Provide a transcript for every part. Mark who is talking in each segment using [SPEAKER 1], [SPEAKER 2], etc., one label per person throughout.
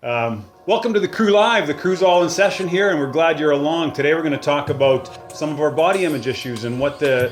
[SPEAKER 1] Welcome to the Crew Live. The crew's all in session here, and we're glad you're along. Today we're going to talk about some of our body image issues and what the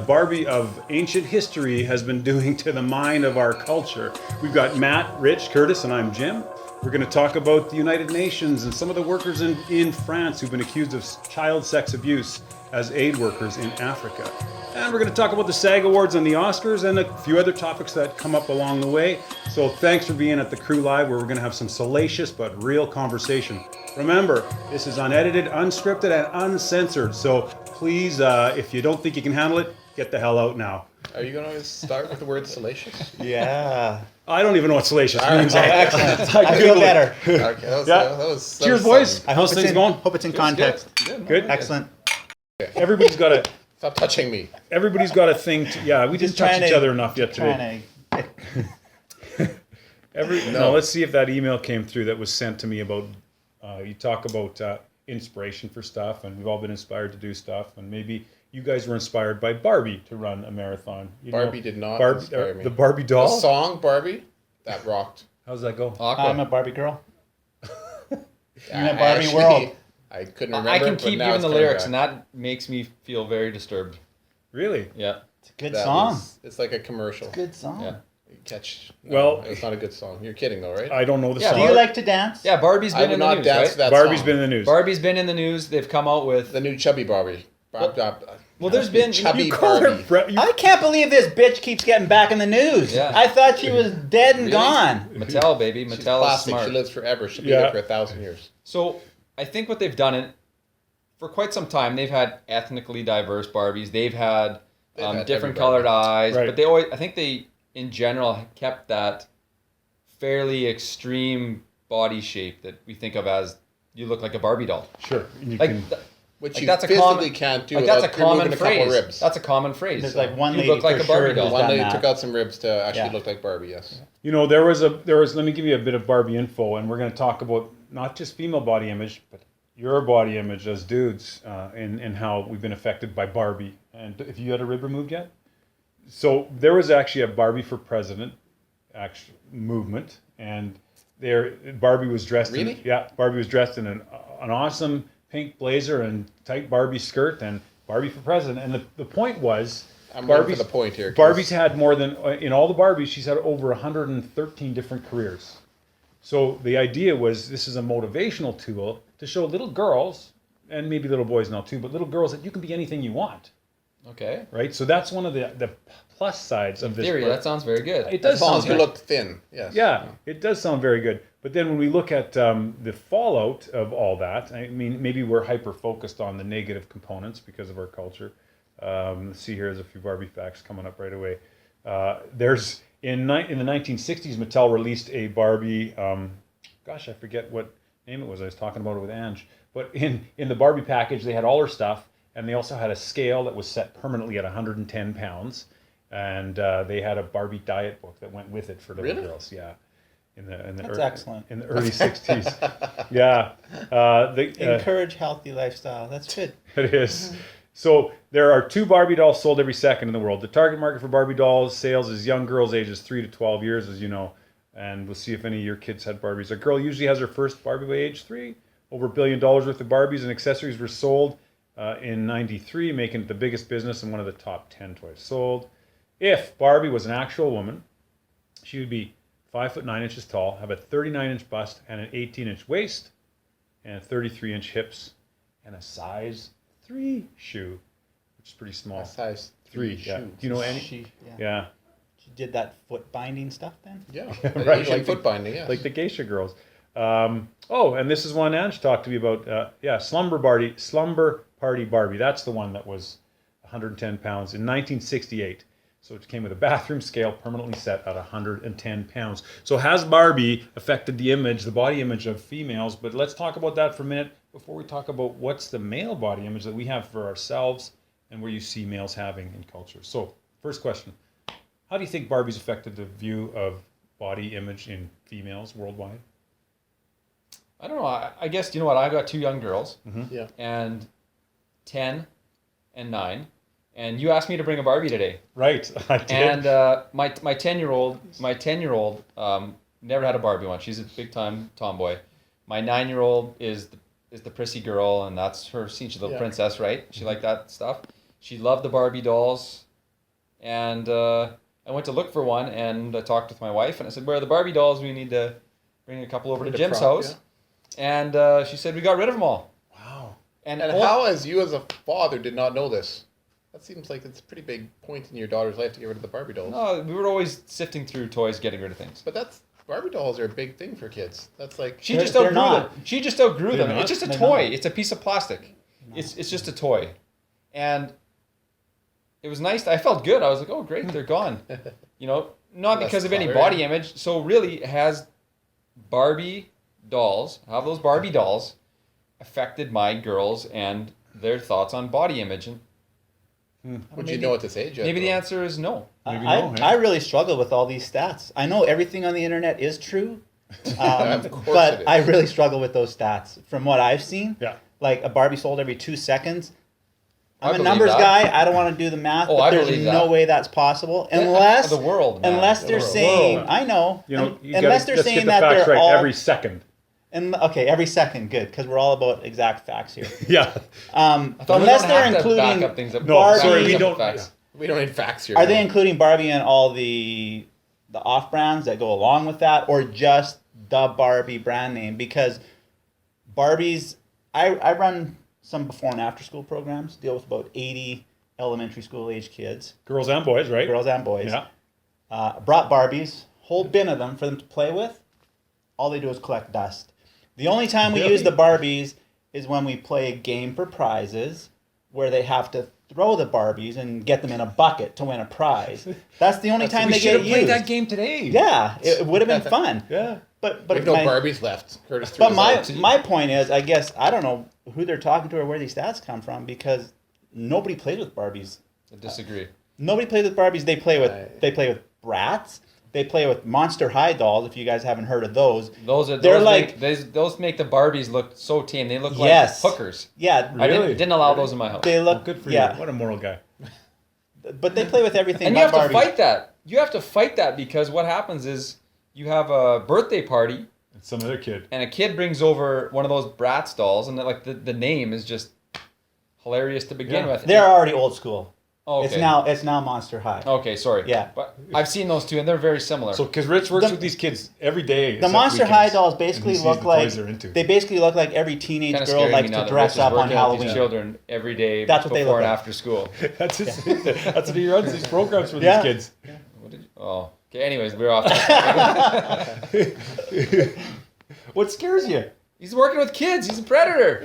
[SPEAKER 1] Barbie of ancient history has been doing to the mind of our culture. We've got Matt, Rich, Curtis, and I'm Jim. We're going to talk about the United Nations and some of the workers in France who've been accused of child sex abuse as aid workers in Africa. And we're going to talk about the SAG Awards and the Oscars and a few other topics that come up along the way. So thanks for being at the Crew Live, where we're going to have some salacious but real conversation. Remember, this is unedited, unscripted, and uncensored. So please, if you don't think you can handle it, get the hell out now.
[SPEAKER 2] Are you going to start with the word salacious?
[SPEAKER 3] Yeah.
[SPEAKER 1] I don't even know what salacious means.
[SPEAKER 3] Excellent. I feel better.
[SPEAKER 2] Okay, that was
[SPEAKER 1] Cheers, boys.
[SPEAKER 3] I
[SPEAKER 1] How's things going?
[SPEAKER 3] Hope it's in context.
[SPEAKER 1] Good.
[SPEAKER 3] Excellent.
[SPEAKER 1] Everybody's got a.
[SPEAKER 2] Stop touching me.
[SPEAKER 1] Everybody's got a thing. We didn't touch each other enough yet today. Let's see if that email came through that was sent to me about. You talk about inspiration for stuff, and we've all been inspired to do stuff, and maybe you guys were inspired by Barbie to run a marathon.
[SPEAKER 2] Barbie did not inspire me.
[SPEAKER 1] The Barbie doll.
[SPEAKER 2] The song Barbie, that rocked.
[SPEAKER 1] How's that go?
[SPEAKER 3] I'm a Barbie girl.
[SPEAKER 2] In
[SPEAKER 3] a Barbie world.
[SPEAKER 2] I couldn't remember.
[SPEAKER 4] I can keep hearing the lyrics, and that makes me feel very disturbed.
[SPEAKER 1] Really?
[SPEAKER 4] Yeah.
[SPEAKER 3] It's a good song.
[SPEAKER 2] It's like a commercial.
[SPEAKER 3] It's a good song.
[SPEAKER 4] Yeah.
[SPEAKER 2] It's not a good song. You're kidding though, right?
[SPEAKER 1] I don't know the
[SPEAKER 3] Do
[SPEAKER 1] song.
[SPEAKER 3] you like to dance?
[SPEAKER 4] Yeah, Barbie's
[SPEAKER 2] I
[SPEAKER 4] been
[SPEAKER 2] would
[SPEAKER 4] in the
[SPEAKER 2] not
[SPEAKER 4] news,
[SPEAKER 2] dance
[SPEAKER 4] right?
[SPEAKER 2] to that
[SPEAKER 1] Barbie's
[SPEAKER 2] song.
[SPEAKER 1] been in the news.
[SPEAKER 4] Barbie's been in the news. They've come out with...
[SPEAKER 2] The new chubby Barbie.
[SPEAKER 4] Well, there's been...
[SPEAKER 2] Chubby
[SPEAKER 1] You call her
[SPEAKER 2] Barbie.
[SPEAKER 3] I can't believe this bitch keeps getting back in the news.
[SPEAKER 4] Yeah.
[SPEAKER 3] I thought she was dead and
[SPEAKER 2] Really?
[SPEAKER 3] gone.
[SPEAKER 4] Mattel, baby.
[SPEAKER 2] She's
[SPEAKER 4] Mattel is
[SPEAKER 2] plastic.
[SPEAKER 4] smart.
[SPEAKER 2] She lives forever. She'll be
[SPEAKER 1] Yeah.
[SPEAKER 2] there for 1,000 years.
[SPEAKER 4] So, I think what they've done, for quite some time, they've had ethnically diverse Barbies. They've had different
[SPEAKER 2] every
[SPEAKER 4] colored
[SPEAKER 2] Barbie.
[SPEAKER 4] eyes.
[SPEAKER 1] Right.
[SPEAKER 4] But they always... I think they, in general, kept that fairly extreme body shape that we think of as you look like a Barbie doll.
[SPEAKER 1] Sure. You
[SPEAKER 4] Like...
[SPEAKER 1] can,
[SPEAKER 2] Which
[SPEAKER 4] Like
[SPEAKER 2] you
[SPEAKER 4] that's a
[SPEAKER 2] physically
[SPEAKER 4] common,
[SPEAKER 2] can't do
[SPEAKER 4] like that's a
[SPEAKER 2] without
[SPEAKER 4] common
[SPEAKER 2] removing a couple of
[SPEAKER 4] phrase.
[SPEAKER 2] ribs.
[SPEAKER 4] That's a common phrase.
[SPEAKER 3] There's like one
[SPEAKER 4] you
[SPEAKER 3] lady
[SPEAKER 4] look like
[SPEAKER 3] for
[SPEAKER 4] a Barbie
[SPEAKER 3] sure
[SPEAKER 4] doll.
[SPEAKER 3] who's
[SPEAKER 2] One
[SPEAKER 3] done
[SPEAKER 2] lady
[SPEAKER 3] that.
[SPEAKER 2] took out some ribs to actually
[SPEAKER 3] Yeah.
[SPEAKER 2] look like Barbie, yes.
[SPEAKER 1] there was. Let me give you a bit of Barbie info, and we're going to talk about not just female body image, but your body image as dudes, and how we've been affected by Barbie. And if you had a rib removed yet, so there was actually a Barbie for president, movement, and Barbie was dressed.
[SPEAKER 2] Really?
[SPEAKER 1] Barbie was dressed in an awesome pink blazer and tight Barbie skirt, and Barbie for president. And the point was,
[SPEAKER 2] I'm waiting for the point here.
[SPEAKER 1] Barbie's had more than, in all the Barbies, she's had over 113 different careers. So the idea was this is a motivational tool to show little girls, and maybe little boys now too, but little girls that you can be anything you want,
[SPEAKER 4] Okay.
[SPEAKER 1] right? So that's one of the plus sides of
[SPEAKER 4] In
[SPEAKER 1] this.
[SPEAKER 4] theory, that sounds very good.
[SPEAKER 1] It
[SPEAKER 2] As
[SPEAKER 1] does
[SPEAKER 2] long
[SPEAKER 1] sound
[SPEAKER 2] as you
[SPEAKER 1] good.
[SPEAKER 2] look thin, yes.
[SPEAKER 1] Yeah, it does sound very good. But then when we look at the fallout of all that, I mean, maybe we're hyper-focused on the negative components because of our culture. Let's see, here's a few Barbie facts coming up right away. There's in the 1960s, Mattel released a Barbie, I forget what name it was. I was talking about it with Ange. But in the Barbie package, they had all her stuff, and they also had a scale that was set permanently at 110 pounds. And they had a Barbie diet book that went with it for little girls. Yeah.
[SPEAKER 3] That's excellent.
[SPEAKER 1] In the early 60s. Yeah.
[SPEAKER 3] Encourage healthy lifestyle. That's good.
[SPEAKER 1] It is. So there are 2 Barbie dolls sold every second in the world. The target market for Barbie dolls sales is young girls ages 3 to 12 years, as you know. And we'll see if any of your kids had Barbies. A girl usually has her first Barbie by age 3. Over $1 billion worth of Barbies and accessories were sold in '93, making it the biggest business and one of the top 10 toys sold. If Barbie was an actual woman, she would be 5'9" tall, have a 39-inch bust and an 18-inch waist, and 33-inch hips, and a size 3 shoe, which is pretty small.
[SPEAKER 2] A size
[SPEAKER 1] 3, yeah. Do you know any?
[SPEAKER 3] She
[SPEAKER 1] Yeah.
[SPEAKER 3] did that foot binding stuff then?
[SPEAKER 2] Yeah,
[SPEAKER 1] Right.
[SPEAKER 2] like foot binding, yes.
[SPEAKER 1] Like the geisha girls. And this is one Ange talked to me about. Slumber Party Barbie. That's the one that was 110 pounds in 1968. So it came with a bathroom scale permanently set at 110 pounds. So has Barbie affected the body image of females? But let's talk about that for a minute before we talk about what's the male body image that we have for ourselves and where you see males having in culture. So first question, how do you think Barbie's affected the view of body image in females worldwide?
[SPEAKER 4] I don't know. I guess, you know what? I've got 2 young girls,
[SPEAKER 2] Yeah.
[SPEAKER 4] and 10 and 9. And you asked me to bring a Barbie today.
[SPEAKER 1] Right, I did.
[SPEAKER 4] And my 10-year-old never had a Barbie one. She's a big time tomboy. My 9-year-old is the prissy girl, and that's her scene. She's a little princess, right? She liked that stuff. She loved the Barbie dolls, and I went to look for one, and I talked with my wife, and I said, "Where are the Barbie dolls? We need to bring a couple over to Jim's house." And she said, "We got rid of them all."
[SPEAKER 1] Wow.
[SPEAKER 2] And how, as you as a father, did not know this? That seems like it's a pretty big point in your daughter's life to get rid of the Barbie dolls.
[SPEAKER 4] No, we were always sifting through toys, getting rid of things.
[SPEAKER 2] But Barbie dolls are a big thing for kids. That's like
[SPEAKER 4] She just outgrew them. She just outgrew them.
[SPEAKER 1] not?
[SPEAKER 4] It's just a
[SPEAKER 3] They're
[SPEAKER 4] toy.
[SPEAKER 3] not.
[SPEAKER 4] It's a piece of plastic. It's just a toy, and it was nice. I felt good. I was like, "Oh, great, they're gone." Not
[SPEAKER 2] Less
[SPEAKER 4] because of any
[SPEAKER 2] clutter.
[SPEAKER 4] body image. So really, has Barbie dolls, have those Barbie dolls, affected my girls and their thoughts on body image? And
[SPEAKER 2] would you know what to say, Jeff?
[SPEAKER 4] maybe the answer is no.
[SPEAKER 1] Maybe no,
[SPEAKER 3] I really struggle with all these stats. I know everything on the internet is true,
[SPEAKER 2] Of course it
[SPEAKER 3] but
[SPEAKER 2] is.
[SPEAKER 3] I really struggle with those stats. From what I've seen,
[SPEAKER 1] Yeah.
[SPEAKER 3] like a Barbie sold every 2 seconds.
[SPEAKER 4] I
[SPEAKER 3] I'm a
[SPEAKER 4] believe
[SPEAKER 3] numbers
[SPEAKER 4] that.
[SPEAKER 3] guy. I don't want to do the math,
[SPEAKER 4] Oh,
[SPEAKER 3] but
[SPEAKER 4] I
[SPEAKER 3] there's
[SPEAKER 4] believe
[SPEAKER 3] no
[SPEAKER 4] that.
[SPEAKER 3] way that's possible unless
[SPEAKER 4] The world, man.
[SPEAKER 3] unless
[SPEAKER 4] The
[SPEAKER 3] they're
[SPEAKER 4] world.
[SPEAKER 3] saying
[SPEAKER 1] World.
[SPEAKER 3] I know,
[SPEAKER 1] You know,
[SPEAKER 3] un-
[SPEAKER 1] you
[SPEAKER 3] unless
[SPEAKER 1] gotta,
[SPEAKER 3] they're
[SPEAKER 1] let's
[SPEAKER 3] saying
[SPEAKER 1] get the
[SPEAKER 3] that
[SPEAKER 1] facts
[SPEAKER 3] they're
[SPEAKER 1] right
[SPEAKER 3] all
[SPEAKER 1] every second.
[SPEAKER 3] and okay, every second, good, because we're all about exact facts here.
[SPEAKER 1] Yeah.
[SPEAKER 4] I thought
[SPEAKER 3] Unless
[SPEAKER 4] we don't
[SPEAKER 3] they're
[SPEAKER 4] have to
[SPEAKER 3] including
[SPEAKER 4] back up things up.
[SPEAKER 1] No,
[SPEAKER 3] Barbie-
[SPEAKER 1] sorry, we
[SPEAKER 4] Back up
[SPEAKER 1] don't.
[SPEAKER 4] facts.
[SPEAKER 2] We don't need facts here.
[SPEAKER 3] Are
[SPEAKER 2] no.
[SPEAKER 3] they including Barbie and all the off brands that go along with that, or just the Barbie brand name? Because Barbies, I run some before and after school programs, deal with about 80 elementary school age kids,
[SPEAKER 1] Girls and boys, right?
[SPEAKER 3] girls and boys.
[SPEAKER 1] Yeah.
[SPEAKER 3] Brought Barbies, whole bin of them for them to play with. All they do is collect dust. The only time we
[SPEAKER 1] Really?
[SPEAKER 3] use the Barbies is when we play a game for prizes where they have to throw the Barbies and get them in a bucket to win a prize. That's the only time
[SPEAKER 4] We
[SPEAKER 3] they
[SPEAKER 4] should
[SPEAKER 3] get
[SPEAKER 4] have played
[SPEAKER 3] used.
[SPEAKER 4] that game today.
[SPEAKER 3] Yeah, it would have been fun.
[SPEAKER 1] Yeah.
[SPEAKER 3] But
[SPEAKER 2] We have no
[SPEAKER 3] my,
[SPEAKER 2] Barbies left. Curtis threw
[SPEAKER 3] but
[SPEAKER 2] this
[SPEAKER 3] my
[SPEAKER 2] out.
[SPEAKER 3] my point is, I guess I don't know who they're talking to or where these stats come from, because nobody plays with Barbies.
[SPEAKER 4] I disagree.
[SPEAKER 3] Nobody plays with Barbies. They play with
[SPEAKER 2] Right.
[SPEAKER 3] they play with Bratz. They play with Monster High dolls. If you guys haven't heard of those,
[SPEAKER 4] Those are
[SPEAKER 3] They're
[SPEAKER 4] those
[SPEAKER 3] like-
[SPEAKER 4] those make the Barbies look so tame. They look like
[SPEAKER 3] Yes.
[SPEAKER 4] hookers.
[SPEAKER 3] yeah,
[SPEAKER 4] I
[SPEAKER 1] Really?
[SPEAKER 4] didn't allow those in my house.
[SPEAKER 3] they look
[SPEAKER 1] Good for
[SPEAKER 3] yeah,
[SPEAKER 1] you. What a moral guy.
[SPEAKER 3] but they play with everything.
[SPEAKER 4] And you
[SPEAKER 3] but
[SPEAKER 4] have to
[SPEAKER 3] Barbies.
[SPEAKER 4] fight that. You have to fight that, because what happens is you have a birthday party
[SPEAKER 1] And some other kid.
[SPEAKER 4] and a kid brings over one of those Bratz dolls, and the name is just hilarious to begin
[SPEAKER 1] Yeah.
[SPEAKER 4] with.
[SPEAKER 3] They're already old school.
[SPEAKER 4] Oh, okay.
[SPEAKER 3] It's now Monster High.
[SPEAKER 4] Okay, sorry.
[SPEAKER 3] Yeah.
[SPEAKER 4] But I've seen those two, and they're very similar.
[SPEAKER 1] So, because Rich works
[SPEAKER 3] The-
[SPEAKER 1] with these kids every day.
[SPEAKER 3] The
[SPEAKER 1] except
[SPEAKER 3] Monster
[SPEAKER 1] weekends,
[SPEAKER 3] High dolls
[SPEAKER 1] and
[SPEAKER 3] basically
[SPEAKER 1] he sees
[SPEAKER 3] look
[SPEAKER 1] the
[SPEAKER 3] like
[SPEAKER 1] toys they're into.
[SPEAKER 3] they basically look like every teenage
[SPEAKER 4] Kind of
[SPEAKER 3] girl
[SPEAKER 4] scaring
[SPEAKER 3] likes
[SPEAKER 4] me now
[SPEAKER 3] to
[SPEAKER 4] that
[SPEAKER 3] dress
[SPEAKER 4] Rich is
[SPEAKER 3] up on
[SPEAKER 4] working with these
[SPEAKER 3] Halloween.
[SPEAKER 4] children every day.
[SPEAKER 3] That's what they
[SPEAKER 4] before
[SPEAKER 3] look
[SPEAKER 4] and
[SPEAKER 3] like.
[SPEAKER 4] after school.
[SPEAKER 1] That's what he runs these programs for
[SPEAKER 3] Yeah.
[SPEAKER 1] these kids.
[SPEAKER 4] What did you, oh, okay. Anyways, we're off. topic.
[SPEAKER 1] What scares you?
[SPEAKER 4] He's working with kids. He's a predator.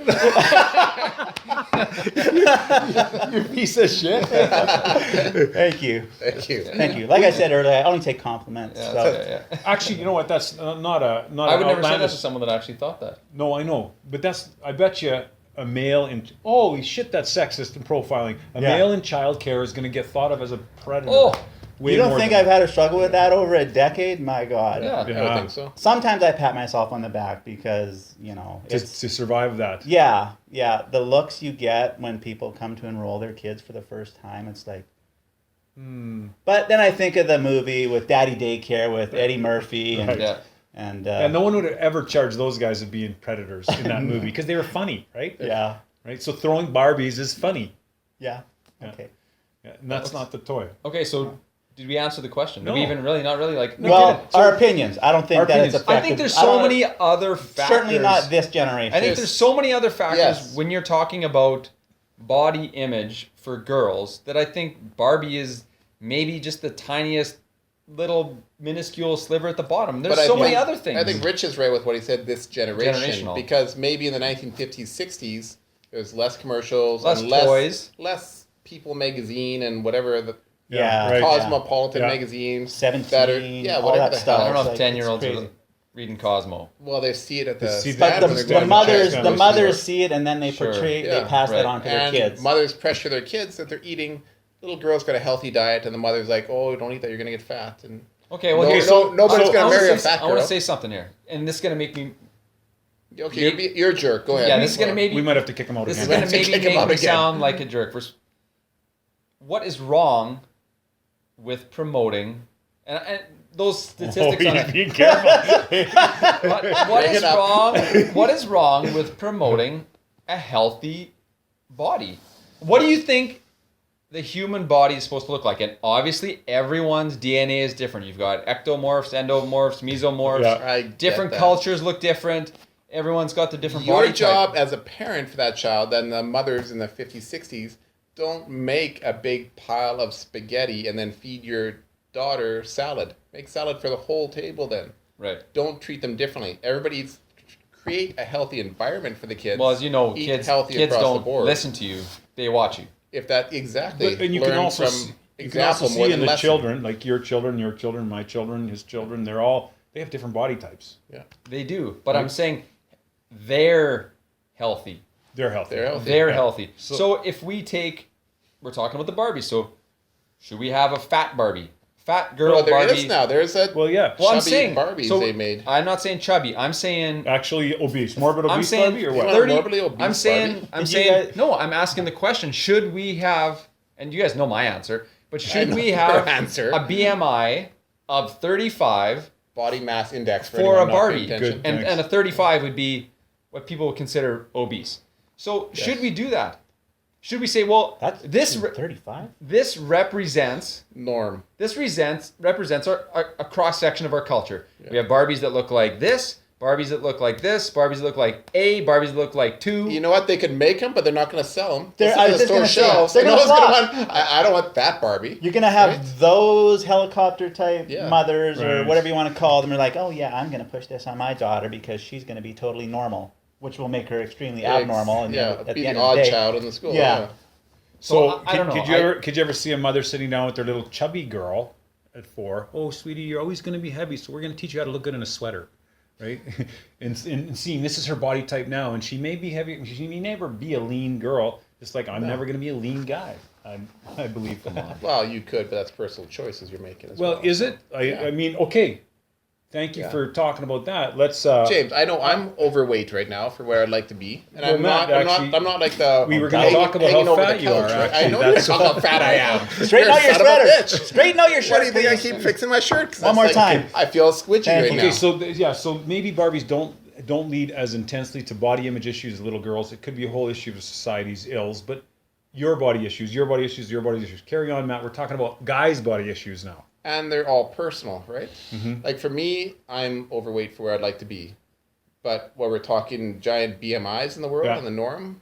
[SPEAKER 1] You piece of shit.
[SPEAKER 3] Thank you.
[SPEAKER 2] Thank you.
[SPEAKER 3] Thank you. Like I said earlier, I only take compliments.
[SPEAKER 4] Yeah,
[SPEAKER 3] so.
[SPEAKER 4] yeah.
[SPEAKER 1] Actually, you know what? That's not
[SPEAKER 4] I
[SPEAKER 1] an
[SPEAKER 4] would never say that
[SPEAKER 1] outlandish-
[SPEAKER 4] to someone that actually thought that.
[SPEAKER 1] No, I know, but I bet you a male in holy shit, that's sexist and profiling. A
[SPEAKER 3] Yeah.
[SPEAKER 1] male in childcare is going to get thought of as a predator.
[SPEAKER 4] Oh,
[SPEAKER 1] way
[SPEAKER 3] You don't
[SPEAKER 1] more
[SPEAKER 3] think
[SPEAKER 1] than-
[SPEAKER 3] I've had a struggle with that over a decade? My God.
[SPEAKER 4] yeah.
[SPEAKER 2] I would think so.
[SPEAKER 3] Sometimes I pat myself on the back because, it's
[SPEAKER 1] to survive that?
[SPEAKER 3] yeah. The looks you get when people come to enroll their kids for the first time, it's like. But then I think of the movie with Daddy Daycare with Eddie Murphy and
[SPEAKER 1] Right.
[SPEAKER 4] Yeah.
[SPEAKER 3] and
[SPEAKER 1] And no one would ever charge those guys of being predators in that movie because they were funny, right?
[SPEAKER 3] yeah.
[SPEAKER 1] Right. So throwing Barbies is funny.
[SPEAKER 3] Yeah.
[SPEAKER 1] Yeah.
[SPEAKER 3] Okay.
[SPEAKER 1] Yeah, and that's not the toy.
[SPEAKER 4] Okay, so did we answer the question?
[SPEAKER 1] No.
[SPEAKER 4] Did we even really? Not really. Like.
[SPEAKER 3] Well,
[SPEAKER 1] So-
[SPEAKER 3] our opinions. I don't think
[SPEAKER 1] Our
[SPEAKER 3] that it's
[SPEAKER 1] opinions.
[SPEAKER 3] effective.
[SPEAKER 4] I think there's
[SPEAKER 3] I
[SPEAKER 4] so
[SPEAKER 3] don't-
[SPEAKER 4] many other factors.
[SPEAKER 3] Certainly not this generation.
[SPEAKER 4] I think there's so many other factors
[SPEAKER 2] Yes.
[SPEAKER 4] when you're talking about body image for girls that I think Barbie is maybe just the tiniest little minuscule sliver at the bottom. There's
[SPEAKER 2] But I
[SPEAKER 4] so many
[SPEAKER 2] think-
[SPEAKER 4] other things.
[SPEAKER 2] I think Rich is right with what he said, this generation.
[SPEAKER 4] Generational.
[SPEAKER 2] Because maybe in the 1950s, 60s, there was less commercials.
[SPEAKER 4] Less
[SPEAKER 2] and
[SPEAKER 4] toys.
[SPEAKER 2] Less People magazine and whatever, the
[SPEAKER 3] Yeah.
[SPEAKER 1] right.
[SPEAKER 2] Cosmopolitan
[SPEAKER 1] Yeah.
[SPEAKER 2] magazine.
[SPEAKER 3] 17,
[SPEAKER 2] Better. Yeah,
[SPEAKER 3] all
[SPEAKER 2] whatever
[SPEAKER 3] that
[SPEAKER 2] the
[SPEAKER 3] stuff.
[SPEAKER 2] hell.
[SPEAKER 4] I don't know
[SPEAKER 3] It's
[SPEAKER 4] if
[SPEAKER 3] like,
[SPEAKER 4] 10-year-olds
[SPEAKER 3] it's
[SPEAKER 4] are
[SPEAKER 3] crazy.
[SPEAKER 4] reading Cosmo.
[SPEAKER 2] Well, they see it at the
[SPEAKER 1] see
[SPEAKER 2] stand
[SPEAKER 3] But
[SPEAKER 2] when
[SPEAKER 3] the,
[SPEAKER 2] they're
[SPEAKER 3] the
[SPEAKER 2] going to
[SPEAKER 3] mothers,
[SPEAKER 2] check.
[SPEAKER 3] the mothers see it and then they
[SPEAKER 4] Sure.
[SPEAKER 3] portray,
[SPEAKER 2] Yeah,
[SPEAKER 3] they pass
[SPEAKER 4] right.
[SPEAKER 3] that on to their
[SPEAKER 2] And
[SPEAKER 3] kids.
[SPEAKER 2] mothers pressure their kids that they're eating. Little girl's got a healthy diet, and the mother's like, "Oh, don't eat that. You're going to get fat." And
[SPEAKER 4] Okay, well,
[SPEAKER 2] No-
[SPEAKER 4] here's
[SPEAKER 2] no- nobody's
[SPEAKER 4] I
[SPEAKER 2] gonna
[SPEAKER 4] wanna
[SPEAKER 2] marry a
[SPEAKER 4] say-
[SPEAKER 2] fat
[SPEAKER 4] I want
[SPEAKER 2] girl.
[SPEAKER 4] to say something here, and this is going to make me.
[SPEAKER 2] okay, you're a jerk. Go ahead.
[SPEAKER 4] Yeah, this is going to maybe.
[SPEAKER 1] We might have to kick him out
[SPEAKER 4] This is
[SPEAKER 1] again.
[SPEAKER 4] going to
[SPEAKER 2] Kick
[SPEAKER 4] maybe
[SPEAKER 2] him
[SPEAKER 4] make
[SPEAKER 2] out
[SPEAKER 4] me
[SPEAKER 2] again.
[SPEAKER 4] sound like a jerk. What is wrong with promoting, and those statistics on it.
[SPEAKER 1] Be careful.
[SPEAKER 4] What is wrong with promoting a healthy body? What do you think the human body is supposed to look like? And obviously, everyone's DNA is different. You've got ectomorphs, endomorphs, mesomorphs.
[SPEAKER 1] Yeah.
[SPEAKER 2] I get
[SPEAKER 4] Different
[SPEAKER 2] that.
[SPEAKER 4] cultures look different. Everyone's got the different
[SPEAKER 2] Your
[SPEAKER 4] body
[SPEAKER 2] job
[SPEAKER 4] type.
[SPEAKER 2] as a parent for that child, and the mothers in the 50s, 60s, don't make a big pile of spaghetti and then feed your daughter salad. Make salad for the whole table then.
[SPEAKER 4] Right.
[SPEAKER 2] Don't treat them differently. Everybody's create a healthy environment for the kids.
[SPEAKER 4] Well, as you know,
[SPEAKER 2] Eat
[SPEAKER 4] kids
[SPEAKER 2] healthy
[SPEAKER 4] kids
[SPEAKER 2] across the
[SPEAKER 4] don't
[SPEAKER 2] board.
[SPEAKER 4] listen to you. They watch you.
[SPEAKER 2] If that exactly.
[SPEAKER 1] But, and you
[SPEAKER 2] learn
[SPEAKER 1] can also
[SPEAKER 2] from
[SPEAKER 1] you can also
[SPEAKER 2] example more
[SPEAKER 1] see in
[SPEAKER 2] than
[SPEAKER 1] the
[SPEAKER 2] lesson.
[SPEAKER 1] children, like your children, my children, his children. They have different body types.
[SPEAKER 2] Yeah,
[SPEAKER 4] They do. But I'm saying they're healthy.
[SPEAKER 1] They're healthy.
[SPEAKER 2] they're healthy.
[SPEAKER 4] They're
[SPEAKER 1] Yeah.
[SPEAKER 4] healthy.
[SPEAKER 1] So-
[SPEAKER 4] So if we we're talking about the Barbie. So should we have a fat Barbie? Fat girl
[SPEAKER 2] Well, there
[SPEAKER 4] Barbie.
[SPEAKER 2] is now. There's a
[SPEAKER 1] Well, yeah.
[SPEAKER 4] Well, I'm
[SPEAKER 2] chubby
[SPEAKER 4] saying
[SPEAKER 2] Barbies
[SPEAKER 4] so
[SPEAKER 2] they made.
[SPEAKER 4] I'm not saying chubby. I'm saying
[SPEAKER 1] Actually, obese, morbid
[SPEAKER 4] I'm
[SPEAKER 1] obese
[SPEAKER 4] saying
[SPEAKER 1] Barbie, or
[SPEAKER 2] You
[SPEAKER 1] what?
[SPEAKER 2] want-
[SPEAKER 4] 30.
[SPEAKER 2] morbidly obese
[SPEAKER 4] I'm saying
[SPEAKER 2] Barbie?
[SPEAKER 4] I'm
[SPEAKER 3] Did you
[SPEAKER 4] saying
[SPEAKER 3] guys-
[SPEAKER 4] no. I'm asking the question: should we have? And you guys know my answer. But
[SPEAKER 2] I
[SPEAKER 4] should
[SPEAKER 2] know
[SPEAKER 4] we
[SPEAKER 2] your
[SPEAKER 4] have
[SPEAKER 2] answer.
[SPEAKER 4] a BMI of 35
[SPEAKER 2] Body mass index for,
[SPEAKER 4] for
[SPEAKER 2] anyone
[SPEAKER 4] a
[SPEAKER 2] not
[SPEAKER 4] Barbie?
[SPEAKER 2] paying attention.
[SPEAKER 1] Good.
[SPEAKER 4] And,
[SPEAKER 1] Thanks.
[SPEAKER 4] and a 35 would be what people would consider obese. So
[SPEAKER 2] Yes.
[SPEAKER 4] should we do that? Should we say, well,
[SPEAKER 3] That's
[SPEAKER 4] this
[SPEAKER 3] 35.
[SPEAKER 4] this represents
[SPEAKER 2] Norm.
[SPEAKER 4] represents a cross section of our culture.
[SPEAKER 2] Yeah.
[SPEAKER 4] We have Barbies that look like this, Barbies that look like this, Barbies that look like A, Barbies that look like 2.
[SPEAKER 2] You know what? They could make them, but they're not going to sell them.
[SPEAKER 3] I was just gonna say,
[SPEAKER 2] shelves.
[SPEAKER 3] they're
[SPEAKER 2] And no
[SPEAKER 3] gonna
[SPEAKER 2] one's gonna
[SPEAKER 3] flop.
[SPEAKER 2] want, I don't want that Barbie.
[SPEAKER 3] You're gonna have
[SPEAKER 2] Right?
[SPEAKER 3] those helicopter type
[SPEAKER 2] Yeah.
[SPEAKER 3] mothers or
[SPEAKER 1] Right.
[SPEAKER 3] whatever you want to call them. They're like, oh yeah, I'm gonna push this on my daughter because she's gonna be totally normal, which will make her extremely abnormal. And
[SPEAKER 2] yeah,
[SPEAKER 3] at
[SPEAKER 2] be
[SPEAKER 3] the end
[SPEAKER 2] the
[SPEAKER 3] of
[SPEAKER 2] odd
[SPEAKER 3] the day,
[SPEAKER 2] child in the school.
[SPEAKER 3] Yeah.
[SPEAKER 2] Yeah.
[SPEAKER 1] So,
[SPEAKER 4] I don't know.
[SPEAKER 1] could you ever see a mother sitting down with their little chubby girl at 4? Oh, sweetie, you're always going to be heavy, so we're going to teach you how to look good in a sweater, right? and seeing this is her body type now, and she may be heavy, she may never be a lean girl. Just like I'm never going to be a lean guy. I believe.
[SPEAKER 2] Well, you could, but that's personal choices you're making as well.
[SPEAKER 1] Well, is it?
[SPEAKER 2] Yeah.
[SPEAKER 1] I mean, okay. Thank you
[SPEAKER 2] Yeah.
[SPEAKER 1] for talking about that. Let's.
[SPEAKER 2] James, I know I'm overweight right now for where I'd like to be, and
[SPEAKER 1] Well,
[SPEAKER 2] I'm
[SPEAKER 1] Matt,
[SPEAKER 2] not.
[SPEAKER 1] actually,
[SPEAKER 2] I'm not like the.
[SPEAKER 1] we were gonna talk about
[SPEAKER 2] hanging
[SPEAKER 1] how
[SPEAKER 2] over
[SPEAKER 1] fat
[SPEAKER 2] the
[SPEAKER 1] you
[SPEAKER 2] couch,
[SPEAKER 1] are,
[SPEAKER 2] right? I
[SPEAKER 1] actually.
[SPEAKER 2] know
[SPEAKER 1] That's-
[SPEAKER 2] you're talking how fat I am.
[SPEAKER 3] Straighten
[SPEAKER 2] You're
[SPEAKER 3] out your
[SPEAKER 2] son of a
[SPEAKER 3] sweater.
[SPEAKER 2] bitch.
[SPEAKER 3] Straighten out your shirt.
[SPEAKER 2] What do you think? I
[SPEAKER 3] please.
[SPEAKER 2] keep fixing my shirt. 'Cause
[SPEAKER 3] One
[SPEAKER 2] that's
[SPEAKER 3] more
[SPEAKER 2] like-
[SPEAKER 3] time.
[SPEAKER 2] I feel squidgy
[SPEAKER 3] Thank
[SPEAKER 2] right
[SPEAKER 3] you.
[SPEAKER 2] now.
[SPEAKER 1] Okay, so maybe Barbies don't lead as intensely to body image issues as little girls. It could be a whole issue of society's ills, but your body issues. Carry on, Matt. We're talking about guys' body issues now.
[SPEAKER 2] And they're all personal, right?
[SPEAKER 1] Mm-hmm.
[SPEAKER 2] Like for me, I'm overweight for where I'd like to be. But while we're talking giant BMIs in the world
[SPEAKER 1] Yeah.
[SPEAKER 2] and the norm,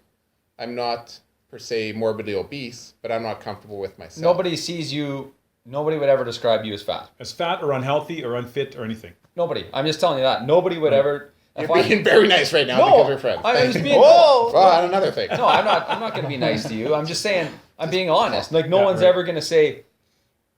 [SPEAKER 2] I'm not per se morbidly obese, but I'm not comfortable with myself.
[SPEAKER 4] Nobody sees you, nobody would ever describe you as fat.
[SPEAKER 1] As fat or unhealthy or unfit or anything.
[SPEAKER 4] Nobody. I'm just telling you that. Nobody would ever.
[SPEAKER 2] You're
[SPEAKER 4] if I-
[SPEAKER 2] being very nice right now
[SPEAKER 4] No,
[SPEAKER 2] because we're friends.
[SPEAKER 4] I
[SPEAKER 2] Thank
[SPEAKER 4] was
[SPEAKER 2] you.
[SPEAKER 4] being.
[SPEAKER 3] Whoa!
[SPEAKER 2] Well, and another thing.
[SPEAKER 4] No, I'm not going to be nice to you. I'm just saying. I'm being honest. Like no
[SPEAKER 1] Yeah,
[SPEAKER 4] one's
[SPEAKER 1] right.
[SPEAKER 4] ever going to say,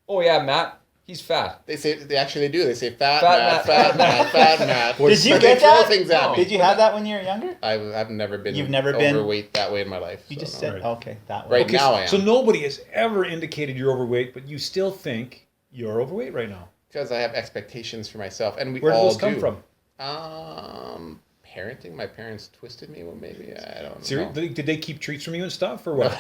[SPEAKER 4] "Oh yeah, Matt, he's fat."
[SPEAKER 2] They say they actually do. They say fat,
[SPEAKER 4] Fat
[SPEAKER 2] Matt,
[SPEAKER 4] Matt.
[SPEAKER 2] fat Matt, fat Matt.
[SPEAKER 3] Did you
[SPEAKER 2] But they
[SPEAKER 3] get
[SPEAKER 2] throw
[SPEAKER 3] that?
[SPEAKER 2] things at me.
[SPEAKER 3] Did you have that when you were younger?
[SPEAKER 2] I've never been.
[SPEAKER 3] You've never been-
[SPEAKER 2] overweight that way in my life.
[SPEAKER 3] You
[SPEAKER 2] so
[SPEAKER 3] just
[SPEAKER 2] no.
[SPEAKER 3] said,
[SPEAKER 1] Right.
[SPEAKER 3] okay, that way.
[SPEAKER 2] Right now I am.
[SPEAKER 1] So nobody has ever indicated you're overweight, but you still think you're overweight right now.
[SPEAKER 2] Because I have expectations for myself, and we
[SPEAKER 1] Where do
[SPEAKER 2] all
[SPEAKER 1] those come from?
[SPEAKER 2] Parenting. My parents twisted me. Well, maybe I don't know.
[SPEAKER 1] Seriously, did they keep treats from you and stuff, or what?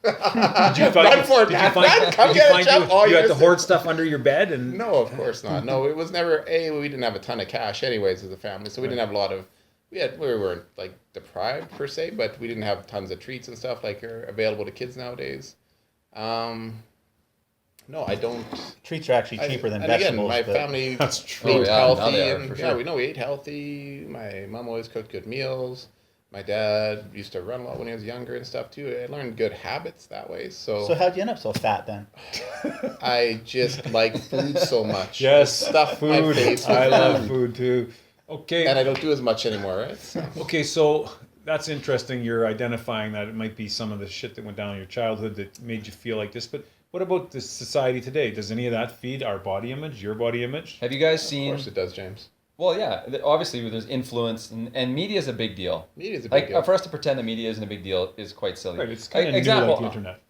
[SPEAKER 2] Run for it, Matt. Run, come get a jump. Oh,
[SPEAKER 1] you had
[SPEAKER 2] you're
[SPEAKER 1] to hoard stuff under your bed and
[SPEAKER 2] No, of course not. No, it was never. We didn't have a ton of cash, anyways, as a family, so we didn't have a lot of. We weren't like deprived per se, but we didn't have tons of treats and stuff like are available to kids nowadays. No, I don't.
[SPEAKER 3] Treats are actually cheaper than
[SPEAKER 2] and again,
[SPEAKER 3] vegetables.
[SPEAKER 2] my
[SPEAKER 3] but-
[SPEAKER 2] family
[SPEAKER 1] That's true.
[SPEAKER 2] ate
[SPEAKER 4] Oh, yeah, now
[SPEAKER 2] healthy,
[SPEAKER 4] they are,
[SPEAKER 2] and
[SPEAKER 4] for
[SPEAKER 2] yeah,
[SPEAKER 4] sure.
[SPEAKER 2] we know we ate healthy. My mom always cooked good meals. My dad used to run a lot when he was younger and stuff too. I learned good habits that way.
[SPEAKER 3] So how'd you end up so fat then?
[SPEAKER 2] I just like food so much.
[SPEAKER 1] Yes,
[SPEAKER 2] Stuff my
[SPEAKER 1] food.
[SPEAKER 2] face
[SPEAKER 1] I
[SPEAKER 2] with
[SPEAKER 1] love
[SPEAKER 2] food.
[SPEAKER 1] food too. Okay.
[SPEAKER 2] And I don't do as much anymore, right? So.
[SPEAKER 1] Okay, so that's interesting. You're identifying that it might be some of the shit that went down in your childhood that made you feel like this. But what about the society today? Does any of that feed our body image, your body image?
[SPEAKER 4] Have you guys
[SPEAKER 2] Of
[SPEAKER 4] seen?
[SPEAKER 2] course it does, James.
[SPEAKER 4] Well, yeah. Obviously, there's influence, and media is a big deal.
[SPEAKER 2] Media is a big
[SPEAKER 4] Like
[SPEAKER 2] deal.
[SPEAKER 4] for us to pretend that media isn't a big deal is quite silly.
[SPEAKER 1] Right, it's kind of new
[SPEAKER 4] Example,
[SPEAKER 1] like the internet.